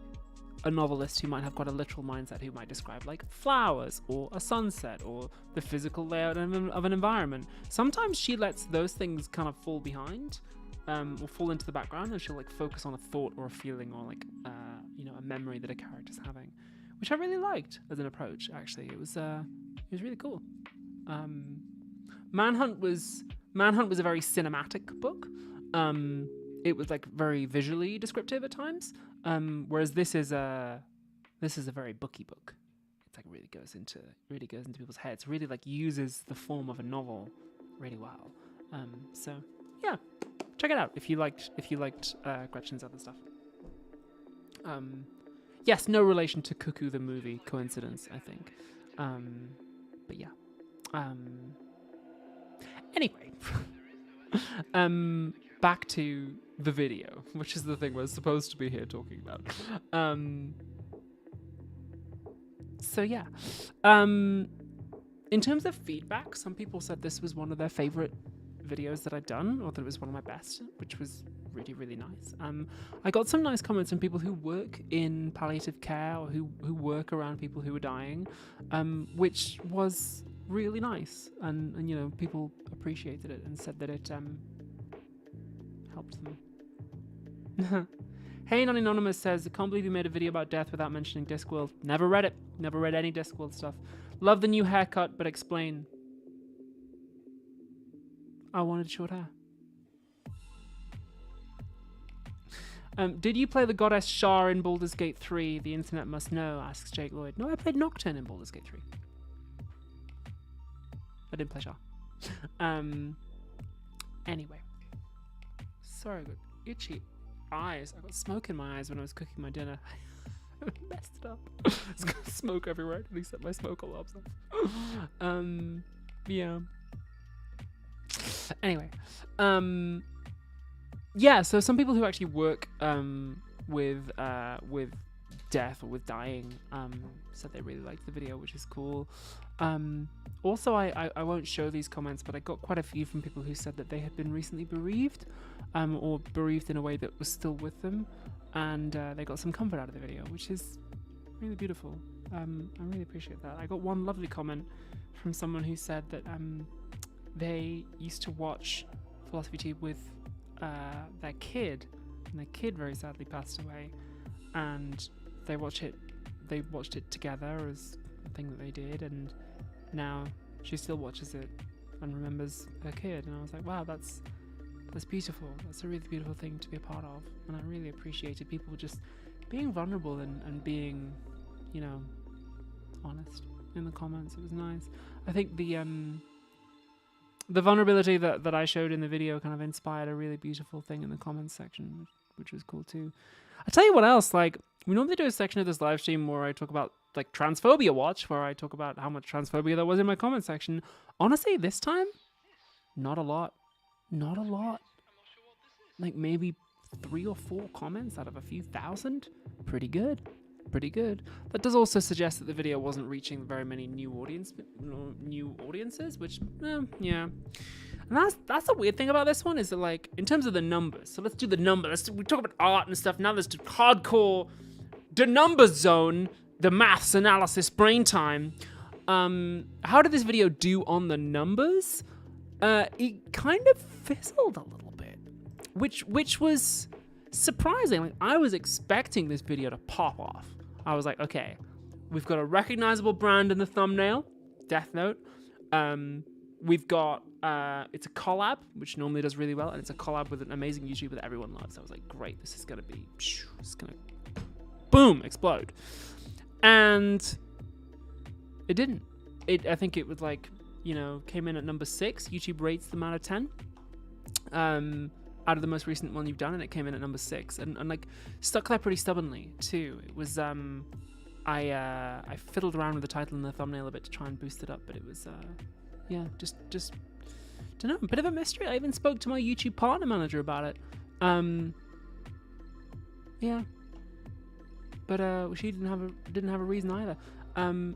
a novelist who might have quite a literal mindset, who might describe like flowers or a sunset or the physical layout of an environment. Sometimes she lets those things kind of fall behind, or fall into the background, and she'll like focus on a thought or a feeling or like a memory that a character's having, which I really liked as an approach. Actually, it was really cool. Manhunt was a very cinematic book. It was like very visually descriptive at times, whereas this is a very booky book. It's like really goes into people's heads. Really like uses the form of a novel really well. So yeah, check it out if you liked Gretchen's other stuff. Yes, no relation to Cuckoo the movie. Coincidence, I think. But yeah. Anyway, back to the video, which is the thing we're supposed to be here talking about. So yeah, in terms of feedback, some people said this was one of their favorite videos that I'd done, or that it was one of my best, which was really, really nice. I got some nice comments from people who work in palliative care, or who work around people who are dying, which was really nice, and people appreciated it and said that it helped them. Hey, Non-Anonymous says, I can't believe you made a video about death without mentioning Discworld. Never read it. Never read any Discworld stuff. Love the new haircut, but explain. I wanted short hair. Did you play the goddess Shar in Baldur's Gate 3? The internet must know, asks Jake Lloyd. No, I played Nocturne in Baldur's Gate 3. I didn't play Shar. Anyway. Sorry, I got itchy eyes. I got smoke in my eyes when I was cooking my dinner. I messed it up. It's got smoke everywhere. I didn't set my smoke alarms off. Yeah. Anyway. Yeah, so some people who actually work with death or with dying said they really liked the video, which is cool. Also, I won't show these comments, but I got quite a few from people who said that they had been recently bereaved, or bereaved in a way that was still with them, and they got some comfort out of the video, which is really beautiful. I really appreciate that. I got one lovely comment from someone who said that they used to watch Philosophy Tube with their kid, and their kid very sadly passed away, and they watched it together as a thing that they did, and now she still watches it and remembers her kid. And I was like, wow, that's beautiful. That's a really beautiful thing to be a part of, and I really appreciated people just being vulnerable and being, honest in the comments. It was nice. I think the vulnerability that I showed in the video kind of inspired a really beautiful thing in the comments section, which was cool too. I tell you what else, like, we normally do a section of this live stream where I talk about like Transphobia Watch, where I talk about how much transphobia there was in my comment section. Honestly, this time, not a lot. Like maybe 3 or 4 comments out of a few thousand. Pretty good. That does also suggest that the video wasn't reaching very many new audiences, which, yeah. And that's the weird thing about this one, is that, like, in terms of the numbers, so let's do the numbers. We talk about art and stuff. Now there's hardcore, the numbers zone, the maths analysis brain time. How did this video do on the numbers? It kind of fizzled a little bit, which was surprising. Like, I was expecting this video to pop off. I was like, okay, we've got a recognizable brand in the thumbnail, Death Note. We've got it's a collab, which normally does really well, and it's a collab with an amazing YouTuber that everyone loves. I was like, great, this is gonna be, it's gonna boom, explode. And it didn't. I think it was like, came in at number 6. YouTube rates them out of 10. Out of the most recent one you've done, and it came in at number 6, and like stuck there pretty stubbornly too. It was I fiddled around with the title and the thumbnail a bit to try and boost it up, but it was just don't know, a bit of a mystery. I even spoke to my YouTube partner manager about it. Yeah, but she didn't have a reason either.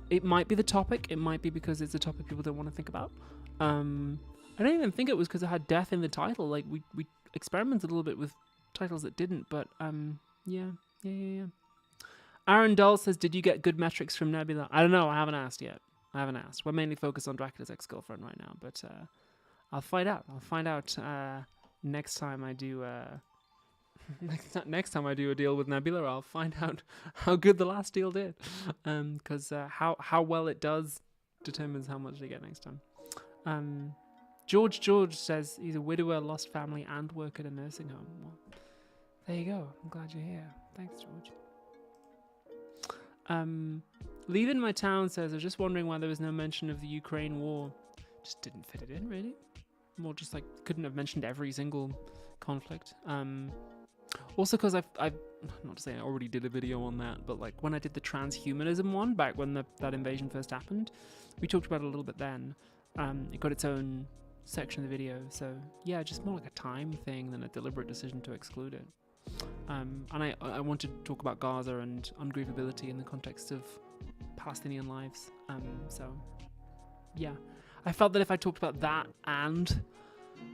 It might be the topic. It might be because it's a topic people don't want to think about. I don't even think it was because it had death in the title. Like we experimented a little bit with titles that didn't, but yeah. Aaron Dull says, "Did you get good metrics from Nebula?" I don't know. I haven't asked yet. We're mainly focused on Dracula's ex-girlfriend right now, but I'll find out. Next time I do. Next time I do a deal with Nebula, I'll find out how good the last deal did, because how well it does determines how much they get next time. George says he's a widower, lost family, and work at a nursing home. Well, there you go. I'm glad you're here. Thanks, George. Leaving My Town says, I was just wondering why there was no mention of the Ukraine war. Just didn't fit it in, really. More just like couldn't have mentioned every single conflict. Also because I've not to say I already did a video on that, but like when I did the transhumanism one back when that invasion first happened, we talked about it a little bit then. It got its own section of the video, so yeah, just more like a time thing than a deliberate decision to exclude it. And I wanted to talk about Gaza and ungrievability in the context of Palestinian lives. So yeah, I felt that if I talked about that and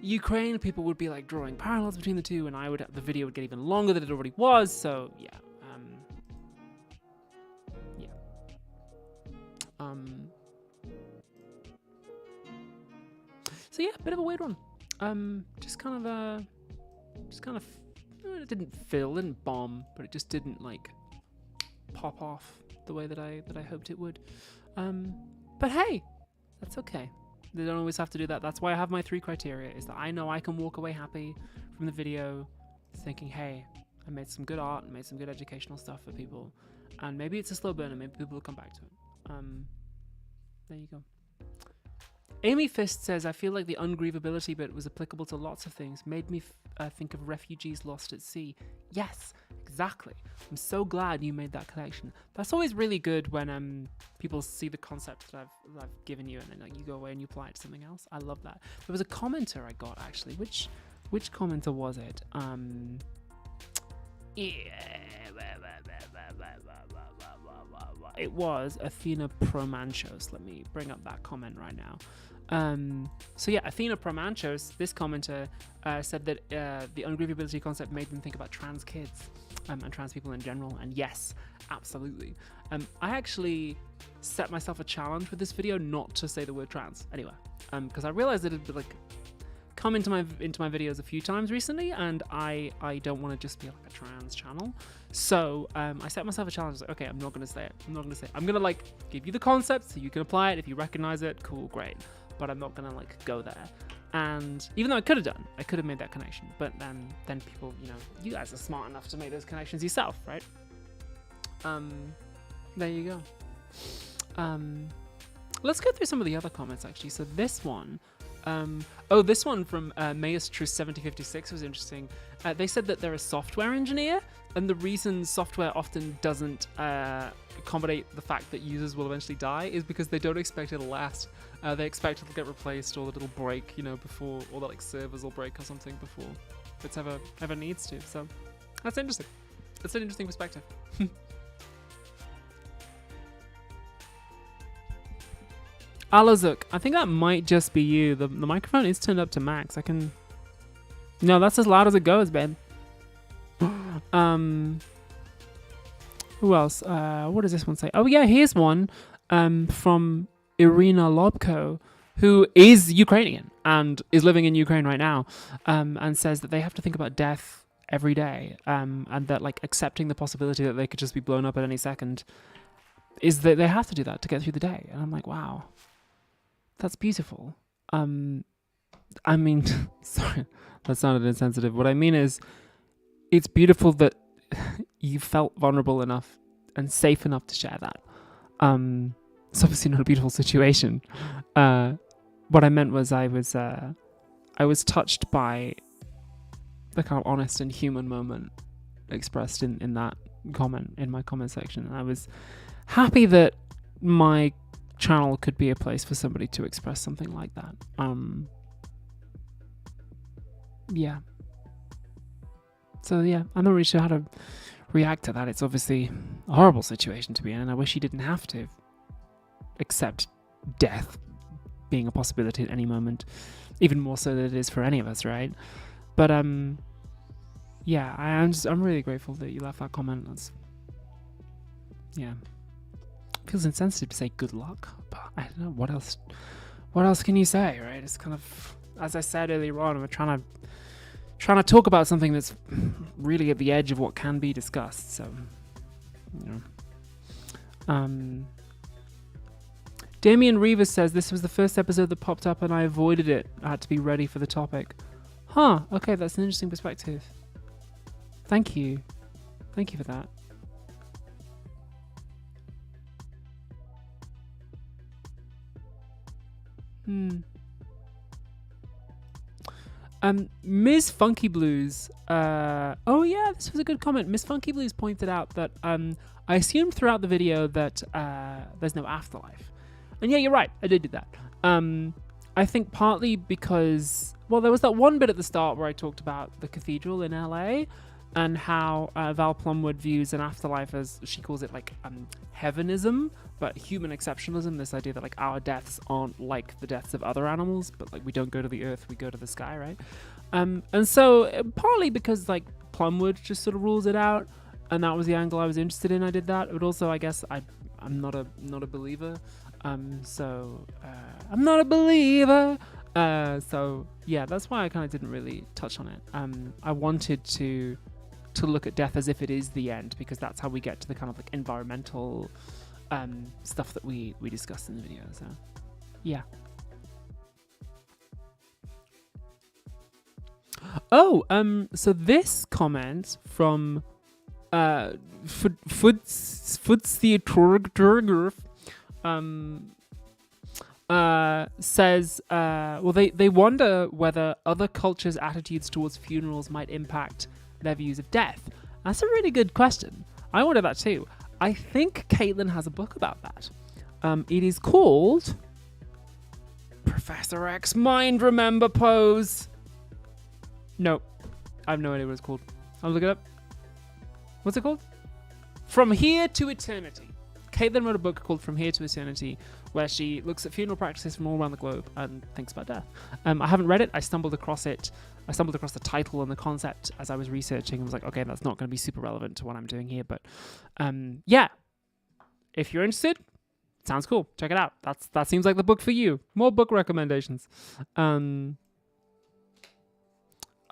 Ukraine, people would be like drawing parallels between the two, and the video would get even longer than it already was. So yeah, So yeah, a bit of a weird one. Just kind of it didn't bomb, but it just didn't like pop off the way that I hoped it would. But hey, that's okay. They don't always have to do that. That's why I have my 3 criteria, is that I know I can walk away happy from the video thinking, hey, I made some good art and made some good educational stuff for people. And maybe it's a slow burner. Maybe people will come back to it. There you go. Amy Fist says, I feel like the ungrievability bit was applicable to lots of things. Made me think of refugees lost at sea. Yes, exactly. I'm so glad you made that connection. That's always really good when people see the concept that I've given you, and then like you go away and you apply it to something else. I love that. There was a commenter I got actually. Which commenter was it? It was Athena Promanchos. Let me bring up that comment right now. So yeah, Athena Promanchos, this commenter said that the ungrievability concept made them think about trans kids and trans people in general. And yes, absolutely. I actually set myself a challenge with this video not to say the word trans anyway, because I realized that it'd like come into my videos a few times recently, and I don't want to just be like a trans channel. So I set myself a challenge. Like, okay, I'm not going to say it. I'm going to like give you the concept so you can apply it. If you recognize it, cool, great. But I'm not going to like go there. And even though I could have made that connection. But then people, you guys are smart enough to make those connections yourself, right? There you go. Let's go through some of the other comments actually. So this one, this one from Maestro7056 was interesting. They said that they're a software engineer, and the reason software often doesn't accommodate the fact that users will eventually die is because they don't expect it'll last. They expect it'll get replaced, or that it'll break, before, or that like servers will break or something before it's ever needs to. So that's interesting. That's an interesting perspective. Alazuk, I think that might just be you. The microphone is turned up to max. No, that's as loud as it goes, babe. Who else? What does this one say? Oh yeah, here's one from Irina Lobko, who is Ukrainian and is living in Ukraine right now, and says that they have to think about death every day, and that like accepting the possibility that they could just be blown up at any second is that they have to do that to get through the day. And I'm like, wow. That's beautiful. I mean, sorry, that sounded insensitive. What I mean is, it's beautiful that you felt vulnerable enough and safe enough to share that. It's obviously not a beautiful situation. What I meant was I was touched by the kind of honest and human moment expressed in that comment, in my comment section. And I was happy that my channel could be a place for somebody to express something like that. yeah. So yeah, I'm not really sure how to react to that. It's obviously a horrible situation to be in, and I wish he didn't have to accept death being a possibility at any moment, even more so than it is for any of us, right? But yeah, I'm really grateful that you left that comment. That's, yeah, it feels insensitive to say good luck, but I don't know what else can you say, right? It's kind of, as I said earlier on, we're trying to talk about something that's really at the edge of what can be discussed. So, you know. Damien Rivas says, this was the first episode that popped up and I avoided it. I had to be ready for the topic. Huh, okay, that's an interesting perspective. Thank you. Thank you for that. Ms. Funky Blues. Oh yeah, this was a good comment. Miss Funky Blues pointed out that I assumed throughout the video that there's no afterlife. And yeah, you're right. I did do that. I think partly because, well, there was that one bit at the start where I talked about the cathedral in LA and how Val Plumwood views an afterlife as, she calls it like heavenism, but human exceptionalism, this idea that like our deaths aren't like the deaths of other animals, but like we don't go to the earth, we go to the sky, right? And so partly because like Plumwood just sort of rules it out, and that was the angle I was interested in, I did that. But also I guess I'm not a believer. So I'm not a believer. So yeah, that's why I kind of didn't really touch on it. I wanted to look at death as if it is the end, because that's how we get to the kind of like environmental stuff that we discussed in the video. So yeah. Oh, so this comment from Footstheatorg says, well, they wonder whether other cultures' attitudes towards funerals might impact their views of death. That's a really good question. I wonder that too. I think Caitlin has a book about that. It is called Professor X Mind Remember Pose. No, I have no idea what it's called. I'll look it up. What's it called? From Here to Eternity. Caitlin wrote a book called From Here to Eternity, where she looks at funeral practices from all around the globe and thinks about death. I haven't read it. I stumbled across it. I stumbled across the title and the concept as I was researching. I was like, okay, that's not going to be super relevant to what I'm doing here. But yeah, if you're interested, sounds cool. Check it out. That seems like the book for you. More book recommendations.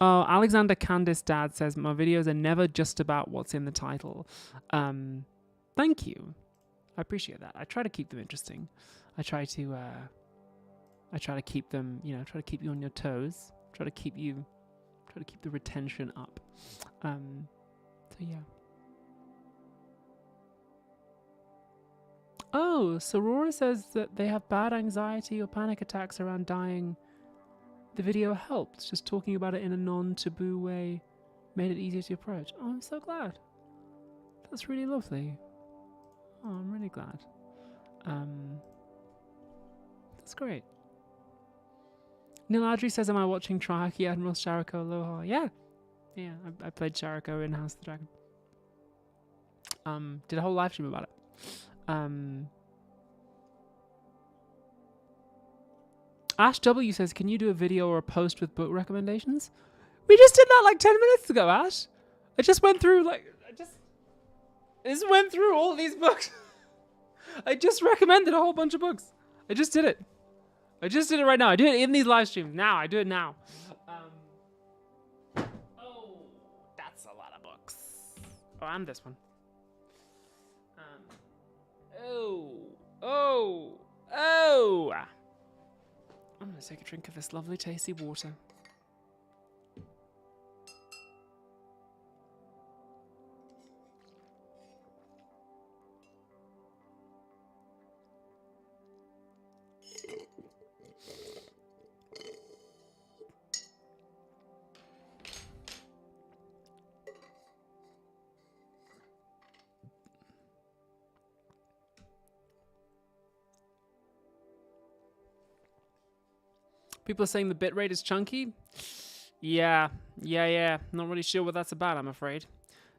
Oh, Alexander Candice Dad says, my videos are never just about what's in the title. Thank you. I appreciate that. I try to keep them interesting. I try to keep them, try to keep you on your toes. Try to keep the retention up. So yeah. Oh, Sorora says that they have bad anxiety or panic attacks around dying. The video helped. Just talking about it in a non-taboo way made it easier to approach. Oh, I'm so glad. That's really lovely. Oh, I'm really glad. That's great. Neil Audrey says, am I watching Triarchy Admiral Sharako Aloha? Yeah. Yeah, I played Sharako in House of the Dragon. Did a whole live stream about it. Ash W says, can you do a video or a post with book recommendations? We just did that like 10 minutes ago, Ash. I just went through all these books. I just recommended a whole bunch of books. I just did it. I just did it right now. I do it in these live streams now. I do it now. Oh, that's a lot of books. Oh, and this one. Oh. I'm going to take a drink of this lovely, tasty water. People are saying the bitrate is chunky. Yeah. Not really sure what that's about, I'm afraid.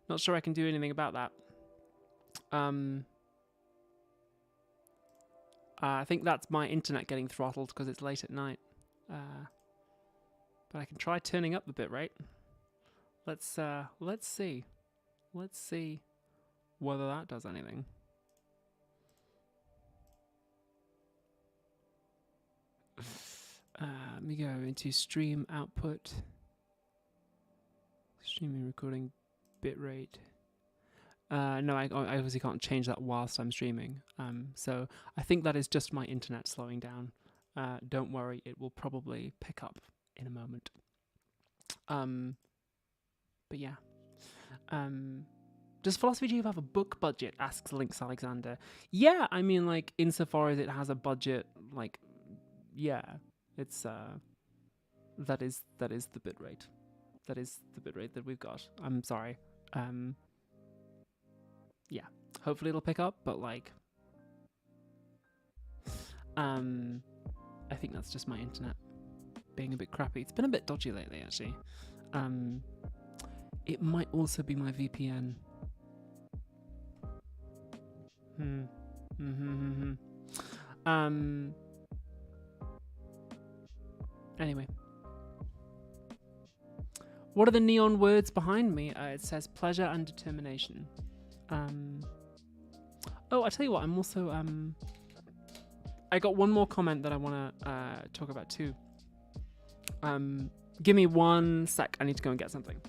Not sure I can do anything about that. I think that's my internet getting throttled because it's late at night. But I can try turning up the bitrate. Let's see. Let's see whether that does anything. Let me go into stream output. Streaming recording bitrate. No, I obviously can't change that whilst I'm streaming. So I think that is just my internet slowing down. Don't worry, it will probably pick up in a moment. But yeah. Does Philosophy G have a book budget? Asks Lynx Alexander. Yeah, I mean, like, insofar as it has a budget, like, yeah, it's that is the bitrate. That is the bitrate that we've got. I'm sorry. Yeah, hopefully it'll pick up, but like, I think that's just my internet being a bit crappy. It's been a bit dodgy lately, actually. It might also be my VPN. Anyway. What are the neon words behind me? It says pleasure and determination. Oh, I tell you what, I'm also, I got one more comment that I want to talk about too. Give me 1 sec. I need to go and get something.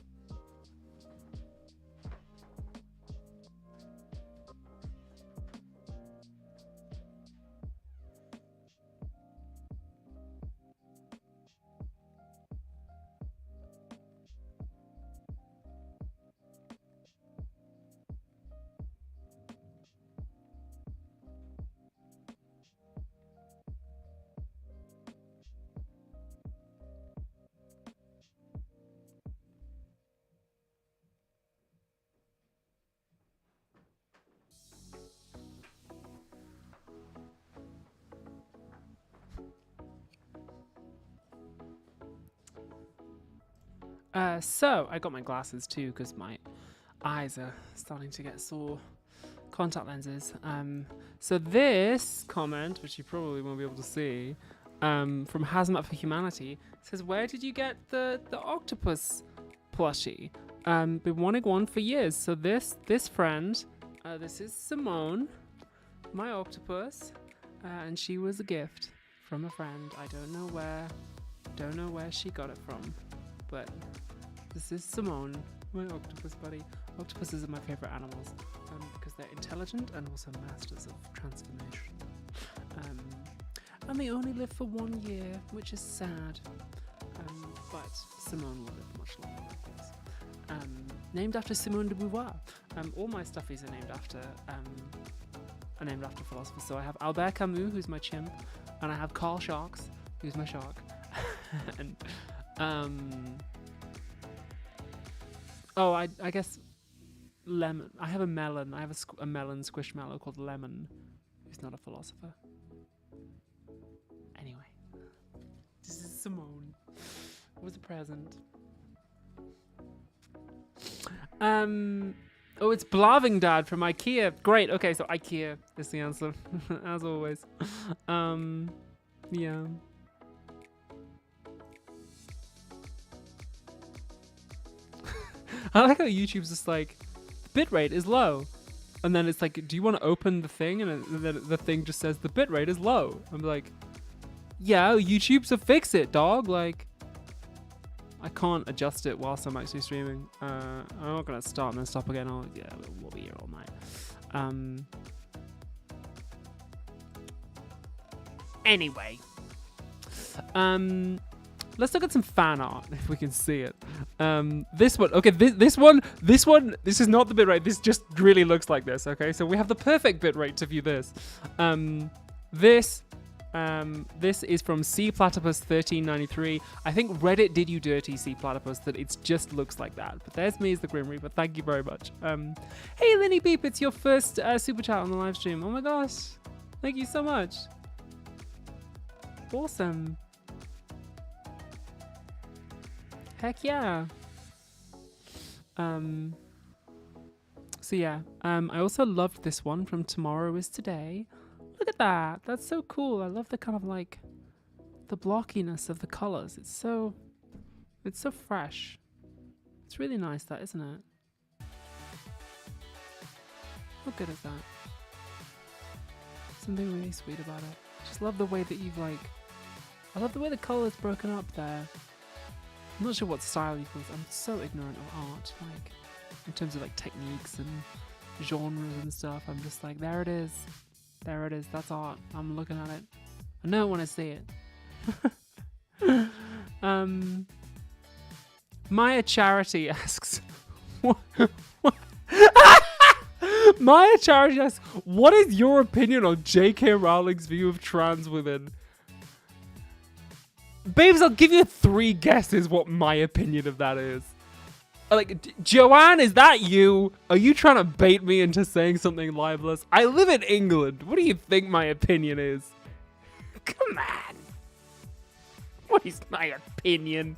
So I got my glasses too because my eyes are starting to get sore. Contact lenses. So this comment, which you probably won't be able to see, from Hazmat for Humanity, says, "Where did you get the Octopus plushie? Been wanting one for years." So this friend, this is Simone, my octopus, and she was a gift from a friend. I don't know where she got it from, but this is Simone, my octopus buddy. Octopuses are my favorite animals because they're intelligent and also masters of transformation. And they only live for 1 year, which is sad. But Simone will live much longer, of course. Named after Simone de Beauvoir. All my stuffies are named after philosophers. So I have Albert Camus, who's my chimp, and I have Carl Sharks, who's my shark. And I guess lemon. I have a melon. I have a melon squishmallow called Lemon, who's not a philosopher. Anyway, this is Simone. It was a present. Oh, it's Blaving Dad from IKEA. Great. Okay, so IKEA is the answer, as always. Yeah. I like how YouTube's just like, bitrate is low. And then it's like, do you want to open the thing? And then the thing just says the bitrate is low. I'm like, yeah, YouTube, so fix it, dog. Like, I can't adjust it whilst I'm actually streaming. I'm not going to start and then stop again. We'll be here all night. Anyway. Let's look at some fan art if we can see it. This one, okay, this one, this is not the bitrate. This just really looks like this, okay? So we have the perfect bitrate to view this. This is from C Platypus 1393. I think Reddit did you dirty, C Platypus, that it just looks like that. But there's me as the Grim Reaper. Thank you very much. Hey, Linny Beep, it's your first super chat on the live stream. Oh my gosh. Thank you so much. Awesome. Heck yeah. So yeah, I also loved this one from Tomorrow is Today. Look at that. That's so cool. I love the kind of like the blockiness of the colors. It's so fresh. It's really nice, that, isn't it? How good is that? Something really sweet about it. Just love the way that you've like, I love the way the color's broken up there. I'm not sure what style you call it. I'm so ignorant of art, like in terms of like techniques and genres and stuff. I'm just like, there it is. There it is. That's art. I'm looking at it. I know when I see it. Maya Charity asks, what? Maya Charity asks, what is your opinion on J.K. Rowling's view of trans women? Babes, I'll give you 3 guesses what my opinion of that is. Like, Joanne, is that you? Are you trying to bait me into saying something libelous? I live in England. What do you think my opinion is? Come on. What is my opinion?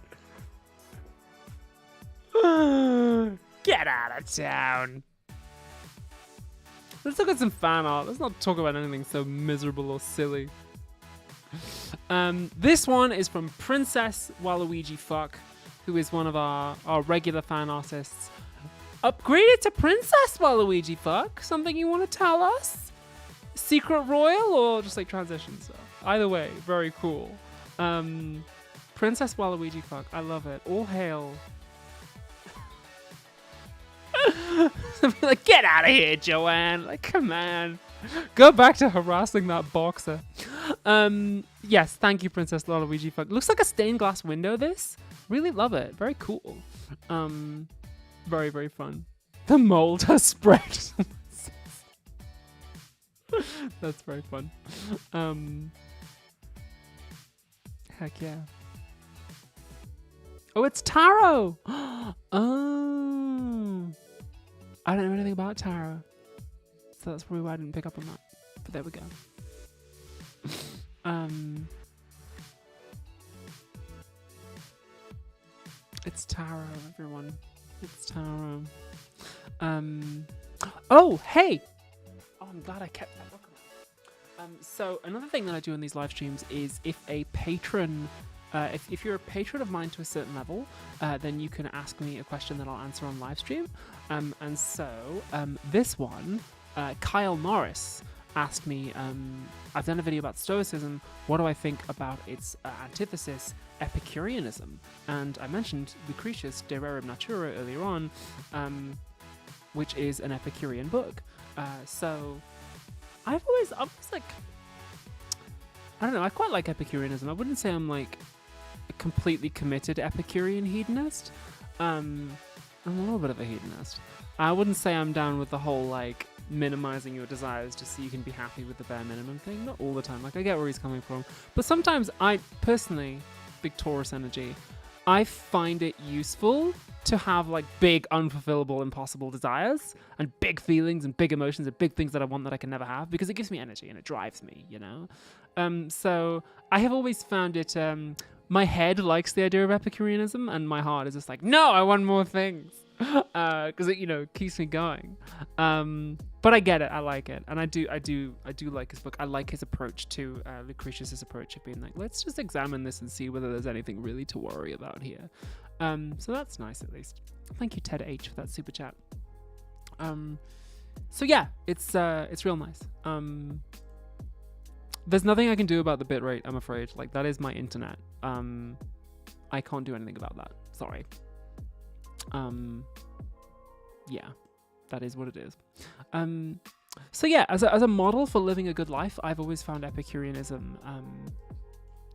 Get out of town. Let's look at some fan art. Let's not talk about anything so miserable or silly. This one is from Princess Waluigi Fuck, who is one of our regular fan artists. Upgraded to Princess Waluigi Fuck? Something you want to tell us? Secret Royal or just like transition stuff? Either way, very cool. Princess Waluigi Fuck, I love it. All hail. Like, get out of here, Joanne. Like, come on. Go back to harassing that boxer. Yes, thank you, Princess Waluigi Fuck. Looks like a stained glass window, this. Really love it. Very cool. Very, very fun. The mold has spread. That's very fun. Heck yeah. Oh, it's Taro. Oh. I don't know anything about Taro. So that's probably why I didn't pick up on that. But there we go. It's Taro, everyone. It's Taro. Oh, hey! Oh, I'm glad I kept that book around. So another thing that I do in these live streams is if a patron, if you're a patron of mine to a certain level, then you can ask me a question that I'll answer on live stream. And so this one, Kyle Norris asked me, I've done a video about Stoicism, what do I think about its antithesis, Epicureanism? And I mentioned Lucretius De Rerum Natura earlier on, which is an Epicurean book. So I was like, I don't know, I quite like Epicureanism. I wouldn't say I'm like a completely committed Epicurean hedonist. I'm a little bit of a hedonist. I wouldn't say I'm down with the whole like minimizing your desires just so you can be happy with the bare minimum thing. Not all the time. Like, I get where he's coming from. But sometimes I personally, big Taurus energy, I find it useful to have like big, unfulfillable, impossible desires and big feelings and big emotions and big things that I want that I can never have, because it gives me energy and it drives me, you know? So I have always found it, my head likes the idea of Epicureanism and my heart is just like, no, I want more things. Because it, you know, keeps me going. But I get it. I like it, and I do like his book. I like his approach to Lucretius's approach of being like, let's just examine this and see whether there's anything really to worry about here. So that's nice, at least. Thank you, Ted H, for that super chat. So yeah, it's real nice. There's nothing I can do about the bitrate, I'm afraid. Like, that is my internet. I can't do anything about that. Sorry. Yeah, that is what it is. So yeah, as a model for living a good life, I've always found Epicureanism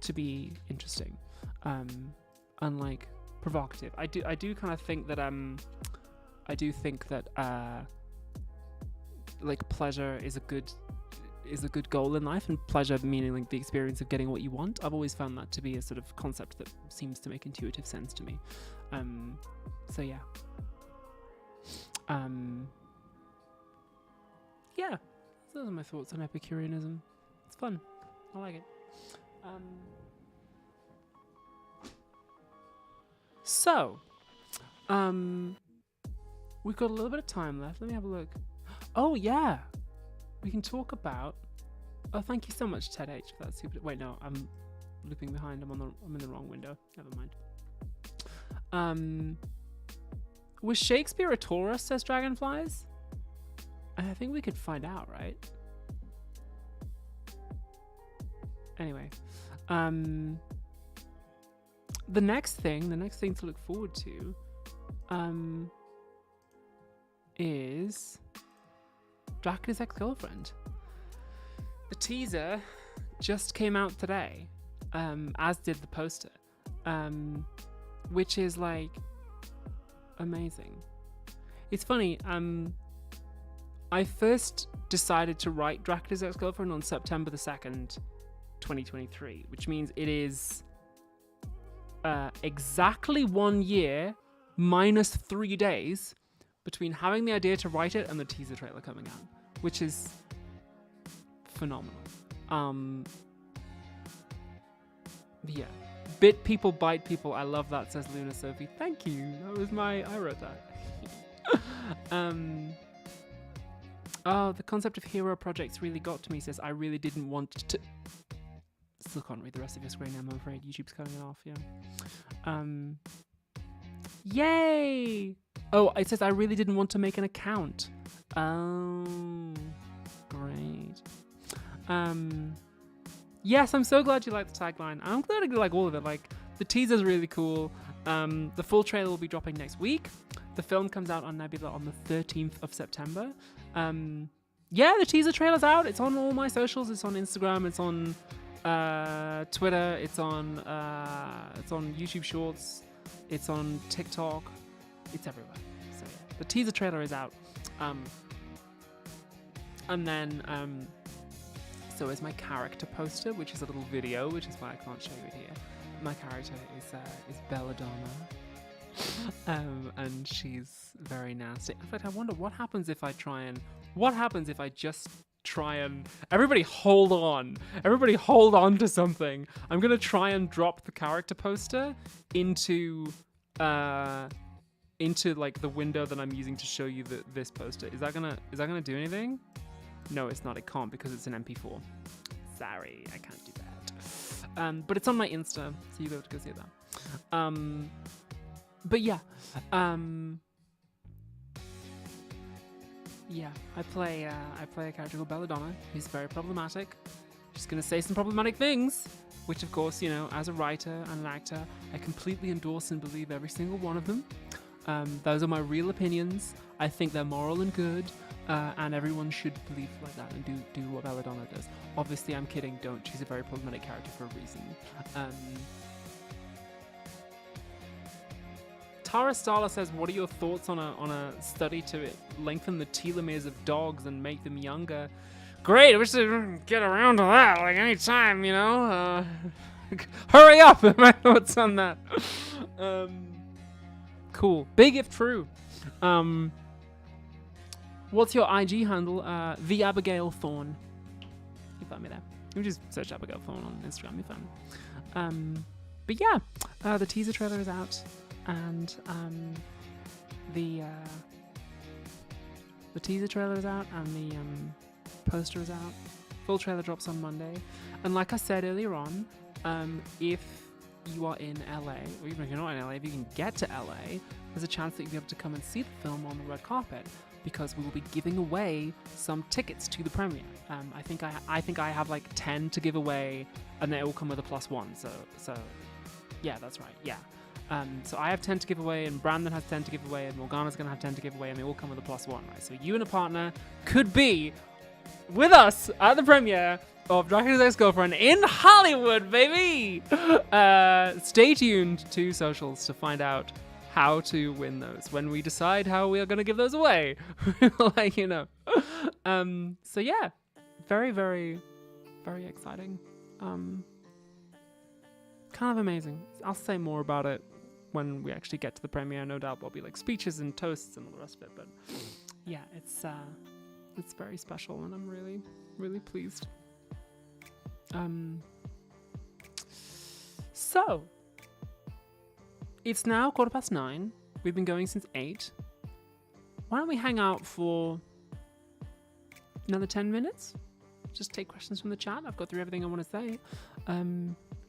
to be interesting, and like provocative. I do kind of think that like pleasure is a good goal in life, and pleasure meaning like the experience of getting what you want. I've always found that to be a sort of concept that seems to make intuitive sense to me. So yeah. Yeah, those are my thoughts on Epicureanism. It's fun. I like it. So, we've got a little bit of time left. Let me have a look. Oh yeah, we can talk about. Oh, thank you so much, Ted H, for that super. Wait, no, I'm looping behind. I'm in the wrong window. Never mind. Was Shakespeare a Taurus? Says Dragonflies. I think we could find out, right? Anyway, the next thing to look forward to, is Dracula's Ex-Girlfriend. The teaser just came out today, as did the poster, which is like amazing. It's funny. I first decided to write Dracula's Ex-Girlfriend on September the 2nd, 2023, which means it is exactly 1 year minus 3 days between having the idea to write it and the teaser trailer coming out, which is phenomenal. Yeah, bit people, bite people. I love that, says Luna Sophie. Thank you. I wrote that. Oh, the concept of hero projects really got to me, says I really didn't want to. Still can't read the rest of your screen, I'm afraid. YouTube's cutting it off, yeah. Yay! Oh, it says I really didn't want to make an account. Oh, great. Yes, I'm so glad you like the tagline. I'm glad you like all of it. Like, the teaser's really cool. The full trailer will be dropping next week. The film comes out on Nebula on the 13th of September. Yeah, the teaser trailer's out. It's on all my socials. It's on Instagram. It's on Twitter. It's on YouTube Shorts. It's on TikTok. It's everywhere. So yeah, the teaser trailer is out. And then so is my character poster, which is a little video, which is why I can't show you it here. My character is Belladonna. And she's very nasty. In fact, I wonder what happens if I just try and everybody hold on to something. I'm gonna try and drop the character poster into like the window that I'm using to show you this poster. Is that gonna do anything? No, it's not. It can't because it's an MP4. Sorry, I can't do that. But it's on my Insta, so you'll be able to go see that. But yeah, yeah, I play a character called Belladonna, who's very problematic. She's gonna say some problematic things, which of course, you know, as a writer and an actor, I completely endorse and believe every single one of them. Those are my real opinions. I think they're moral and good, and everyone should believe like that and do what Belladonna does. Obviously, I'm kidding. Don't. She's a very problematic character for a reason. Tara Starla says, what are your thoughts on a study to lengthen the telomeres of dogs and make them younger? Great, I wish they would get around to that, like anytime, you know? Hurry up, my thoughts on that. Cool, big if true. What's your IG handle? The Abigail Thorne. You find me there. You just search Abigail Thorne on Instagram, you find me. But yeah, the teaser trailer is out. And the teaser trailer is out, and the poster is out. Full trailer drops on Monday. And like I said earlier on, if you are in LA, or even if you're not in LA, if you can get to LA, there's a chance that you'll be able to come and see the film on the red carpet, because we will be giving away some tickets to the premiere. I think I have like 10 to give away, and they all come with a +1. So yeah, that's right. Yeah. So I have 10 to give away, and Brandon has 10 to give away, and Morgana's going to have 10 to give away, and they all come with a +1, right? So you and a partner could be with us at the premiere of Dracula's Ex-Girlfriend in Hollywood, baby! Stay tuned to socials to find out how to win those. When we decide how we are going to give those away, we'll let you know. So yeah, very, very, very exciting. Kind of amazing. I'll say more about it when we actually get to the premiere. No doubt there'll be like speeches and toasts and all the rest of it, but yeah, it's very special, and I'm really, really pleased. So It's now 9:15. We've been going since 8. Why don't we hang out for another 10 minutes? Just take questions from the chat. I've got through everything I want to say.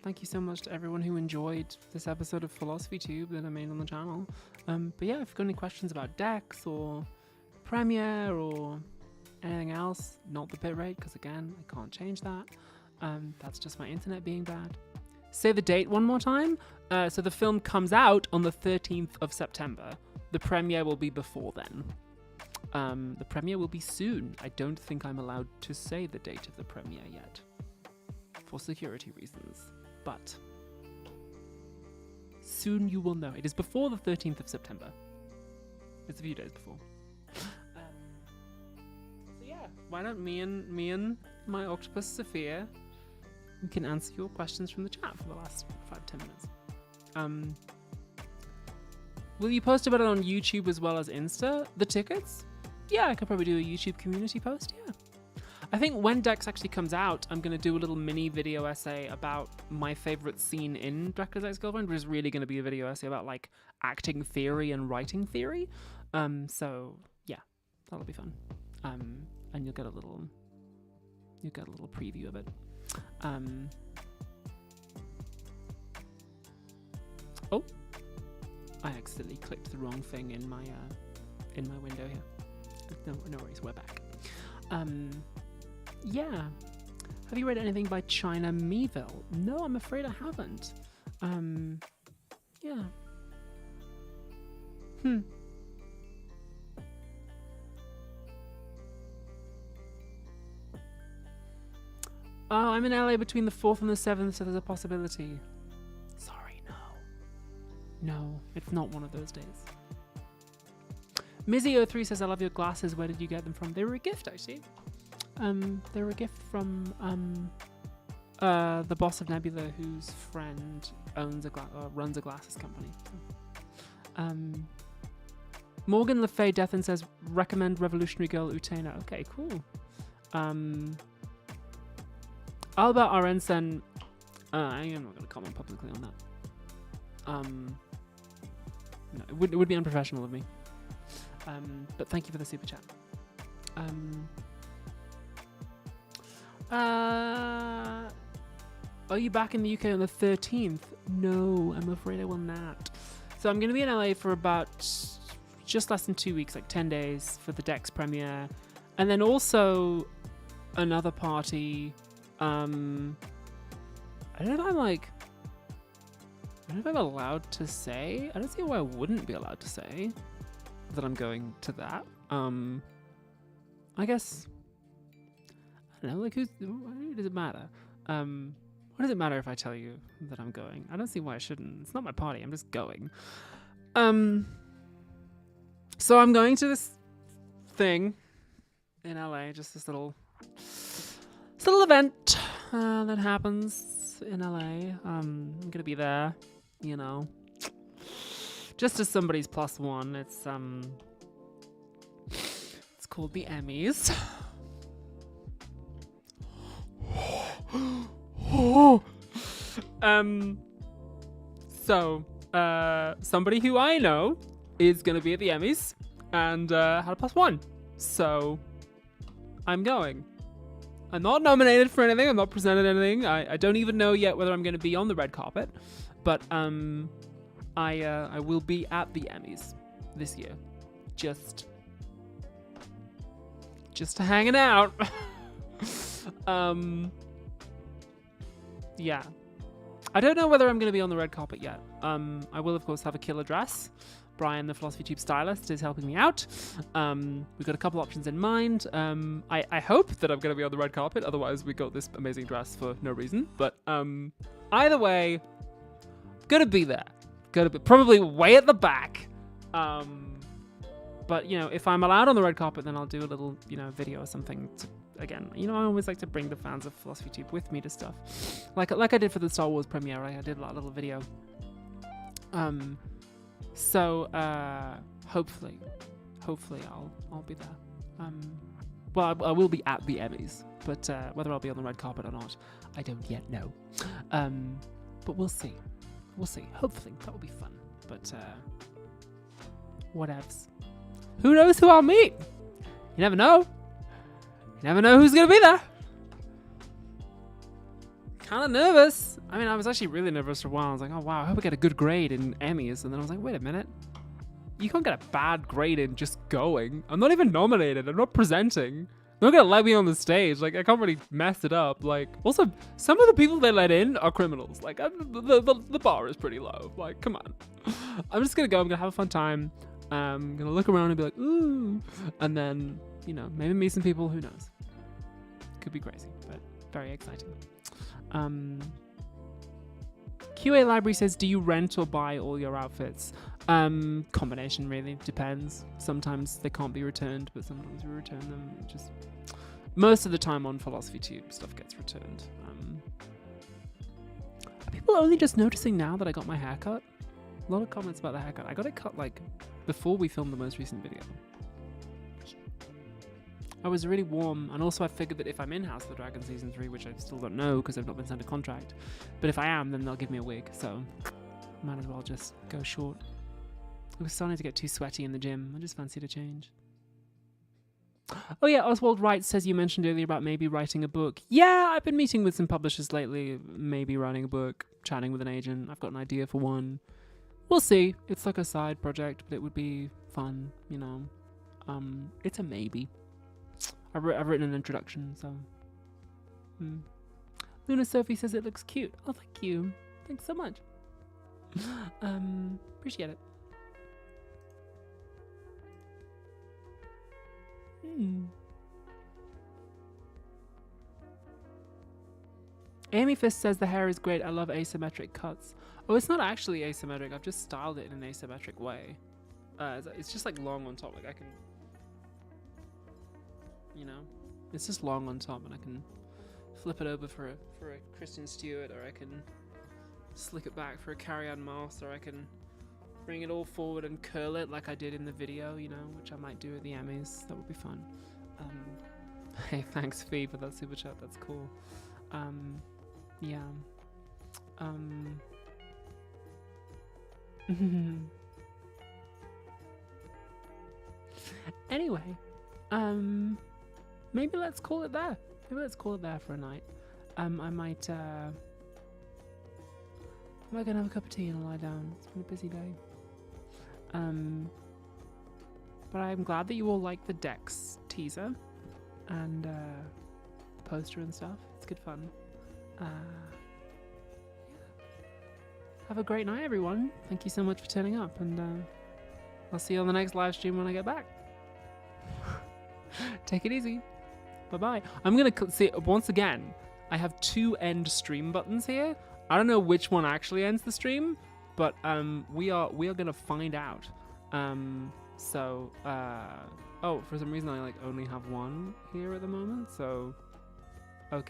Thank you so much to everyone who enjoyed this episode of Philosophy Tube that I made on the channel. But yeah, if you've got any questions about decks or Premiere or anything else, not the bitrate, because again, I can't change that. That's just my internet being bad. Say the date one more time. So the film comes out on the 13th of September. The premiere will be before then. The premiere will be soon. I don't think I'm allowed to say the date of the premiere yet, for security reasons. But soon you will know. It is before the 13th of September. It's a few days before. So yeah, why don't me and my octopus Sophia, we can answer your questions from the chat for the last 5-10 minutes. Will you post about it on YouTube as well as Insta? The tickets? Yeah, I could probably do a YouTube community post, yeah. I think when Dex actually comes out, I'm going to do a little mini video essay about my favorite scene in Dracula's Ex-Girlfriend, which is really going to be a video essay about like acting theory and writing theory. So yeah, that'll be fun. And you'll get a little preview of it. Oh, I accidentally clicked the wrong thing in my window here. No worries, we're back. Yeah. Have you read anything by China Miéville? No, I'm afraid I haven't. Yeah. Oh, I'm in LA between the 4th and the 7th, so there's a possibility. Sorry, no. No, it's not one of those days. Mizzy03 says, I love your glasses. Where did you get them from? They were a gift, actually. They were a gift from the boss of Nebula, whose friend runs a glasses company. So. Morgan Le Fay Deathan says, recommend Revolutionary Girl Utena. Okay, cool. Albert Arensen, I'm not going to comment publicly on that. No, it would be unprofessional of me. But thank you for the super chat. Are you back in the UK on the 13th? No, I'm afraid I will not. So I'm going to be in LA for about just less than 2 weeks, like 10 days for the Dex premiere. And then also another party. I don't know if I'm allowed to say. I don't see why I wouldn't be allowed to say that I'm going to that. I guess, I don't know, like who does it matter? What does it matter if I tell you that I'm going? I don't see why I shouldn't. It's not my party, I'm just going. So I'm going to this thing in LA, just this little event that happens in LA. I'm gonna be there, you know, just as somebody's +1. It's called the Emmys. So somebody who I know is gonna be at the Emmys and had a +1, so I'm going. I'm not nominated for anything. I'm not presented anything. I don't even know yet whether I'm going to be on the red carpet, but I will be at the Emmys this year, just hanging out. Yeah, I don't know whether I'm going to be on the red carpet yet. I will of course have a killer dress. Brian, the Philosophy Tube stylist, is helping me out. We've got a couple options in mind. I hope that I'm going to be on the red carpet. Otherwise, we got this amazing dress for no reason. But either way, gonna be there. Gonna be probably way at the back. But you know, if I'm allowed on the red carpet, then I'll do a little, you know, video or something. Again, you know, I always like to bring the fans of Philosophy Tube with me to stuff, like I did for the Star Wars premiere. Right? I did a little video. So hopefully I'll be there. Well, I will be at the Emmys, but whether I'll be on the red carpet or not, I don't yet know. But we'll see. Hopefully that will be fun. but whatevs. Who knows who I'll meet? You never know. You never know who's gonna be there. Kind of nervous. I mean, I was actually really nervous for a while. I was like, oh wow, I hope I get a good grade in Emmys. And then I was like, wait a minute. You can't get a bad grade in just going. I'm not even nominated. I'm not presenting. They're not gonna let me on the stage. Like, I can't really mess it up. Like, also, some of the people they let in are criminals. Like, the bar is pretty low. Like, come on. I'm just gonna go. I'm gonna have a fun time. I'm gonna look around and be like, ooh. And then, you know, maybe meet some people. Who knows? Could be crazy, but very exciting. QA Library says, do you rent or buy all your outfits? Combination, really. Depends. Sometimes they can't be returned, but sometimes we return them. Just most of the time on Philosophy Tube, stuff gets returned. Are people only just noticing now that I got my hair cut? A lot of comments about the haircut. I got it cut like before we filmed the most recent video. I was really warm, and also I figured that if I'm in House of the Dragon Season 3, which I still don't know because I've not been sent a contract, but if I am, then they'll give me a wig, so might as well just go short. It was starting to get too sweaty in the gym. I just fancied a change. Oh yeah, Oswald Wright says you mentioned earlier about maybe writing a book. Yeah, I've been meeting with some publishers lately, maybe writing a book, chatting with an agent. I've got an idea for one. We'll see. It's like a side project, but it would be fun, you know. It's a maybe. I've written an introduction, so. Luna Sophie says it looks cute. Oh, thank you. Thanks so much. Appreciate it. Amy Fist says the hair is great. I love asymmetric cuts. Oh, it's not actually asymmetric. I've just styled it in an asymmetric way. It's just like long on top. Like I can, you know, it's just long on top, and I can flip it over for a Kristen Stewart, or I can slick it back for a Carrie-Anne Moss, or I can bring it all forward and curl it like I did in the video, you know, which I might do at the Emmys. That would be fun. Hey, thanks Fee for that super chat. That's cool. Yeah. Anyway, maybe let's call it there. Maybe let's call it there for a night. I might go and have a cup of tea and lie down. It's been a busy day. But I'm glad that you all like the Dex teaser and the poster and stuff. It's good fun. Have a great night, everyone. Thank you so much for turning up, and I'll see you on the next live stream when I get back. Take it easy. Bye-bye. I'm gonna see once again. I have 2 end stream buttons here. I don't know which one actually ends the stream, but we are gonna find out. Oh, for some reason I like only have one here at the moment. So, okay.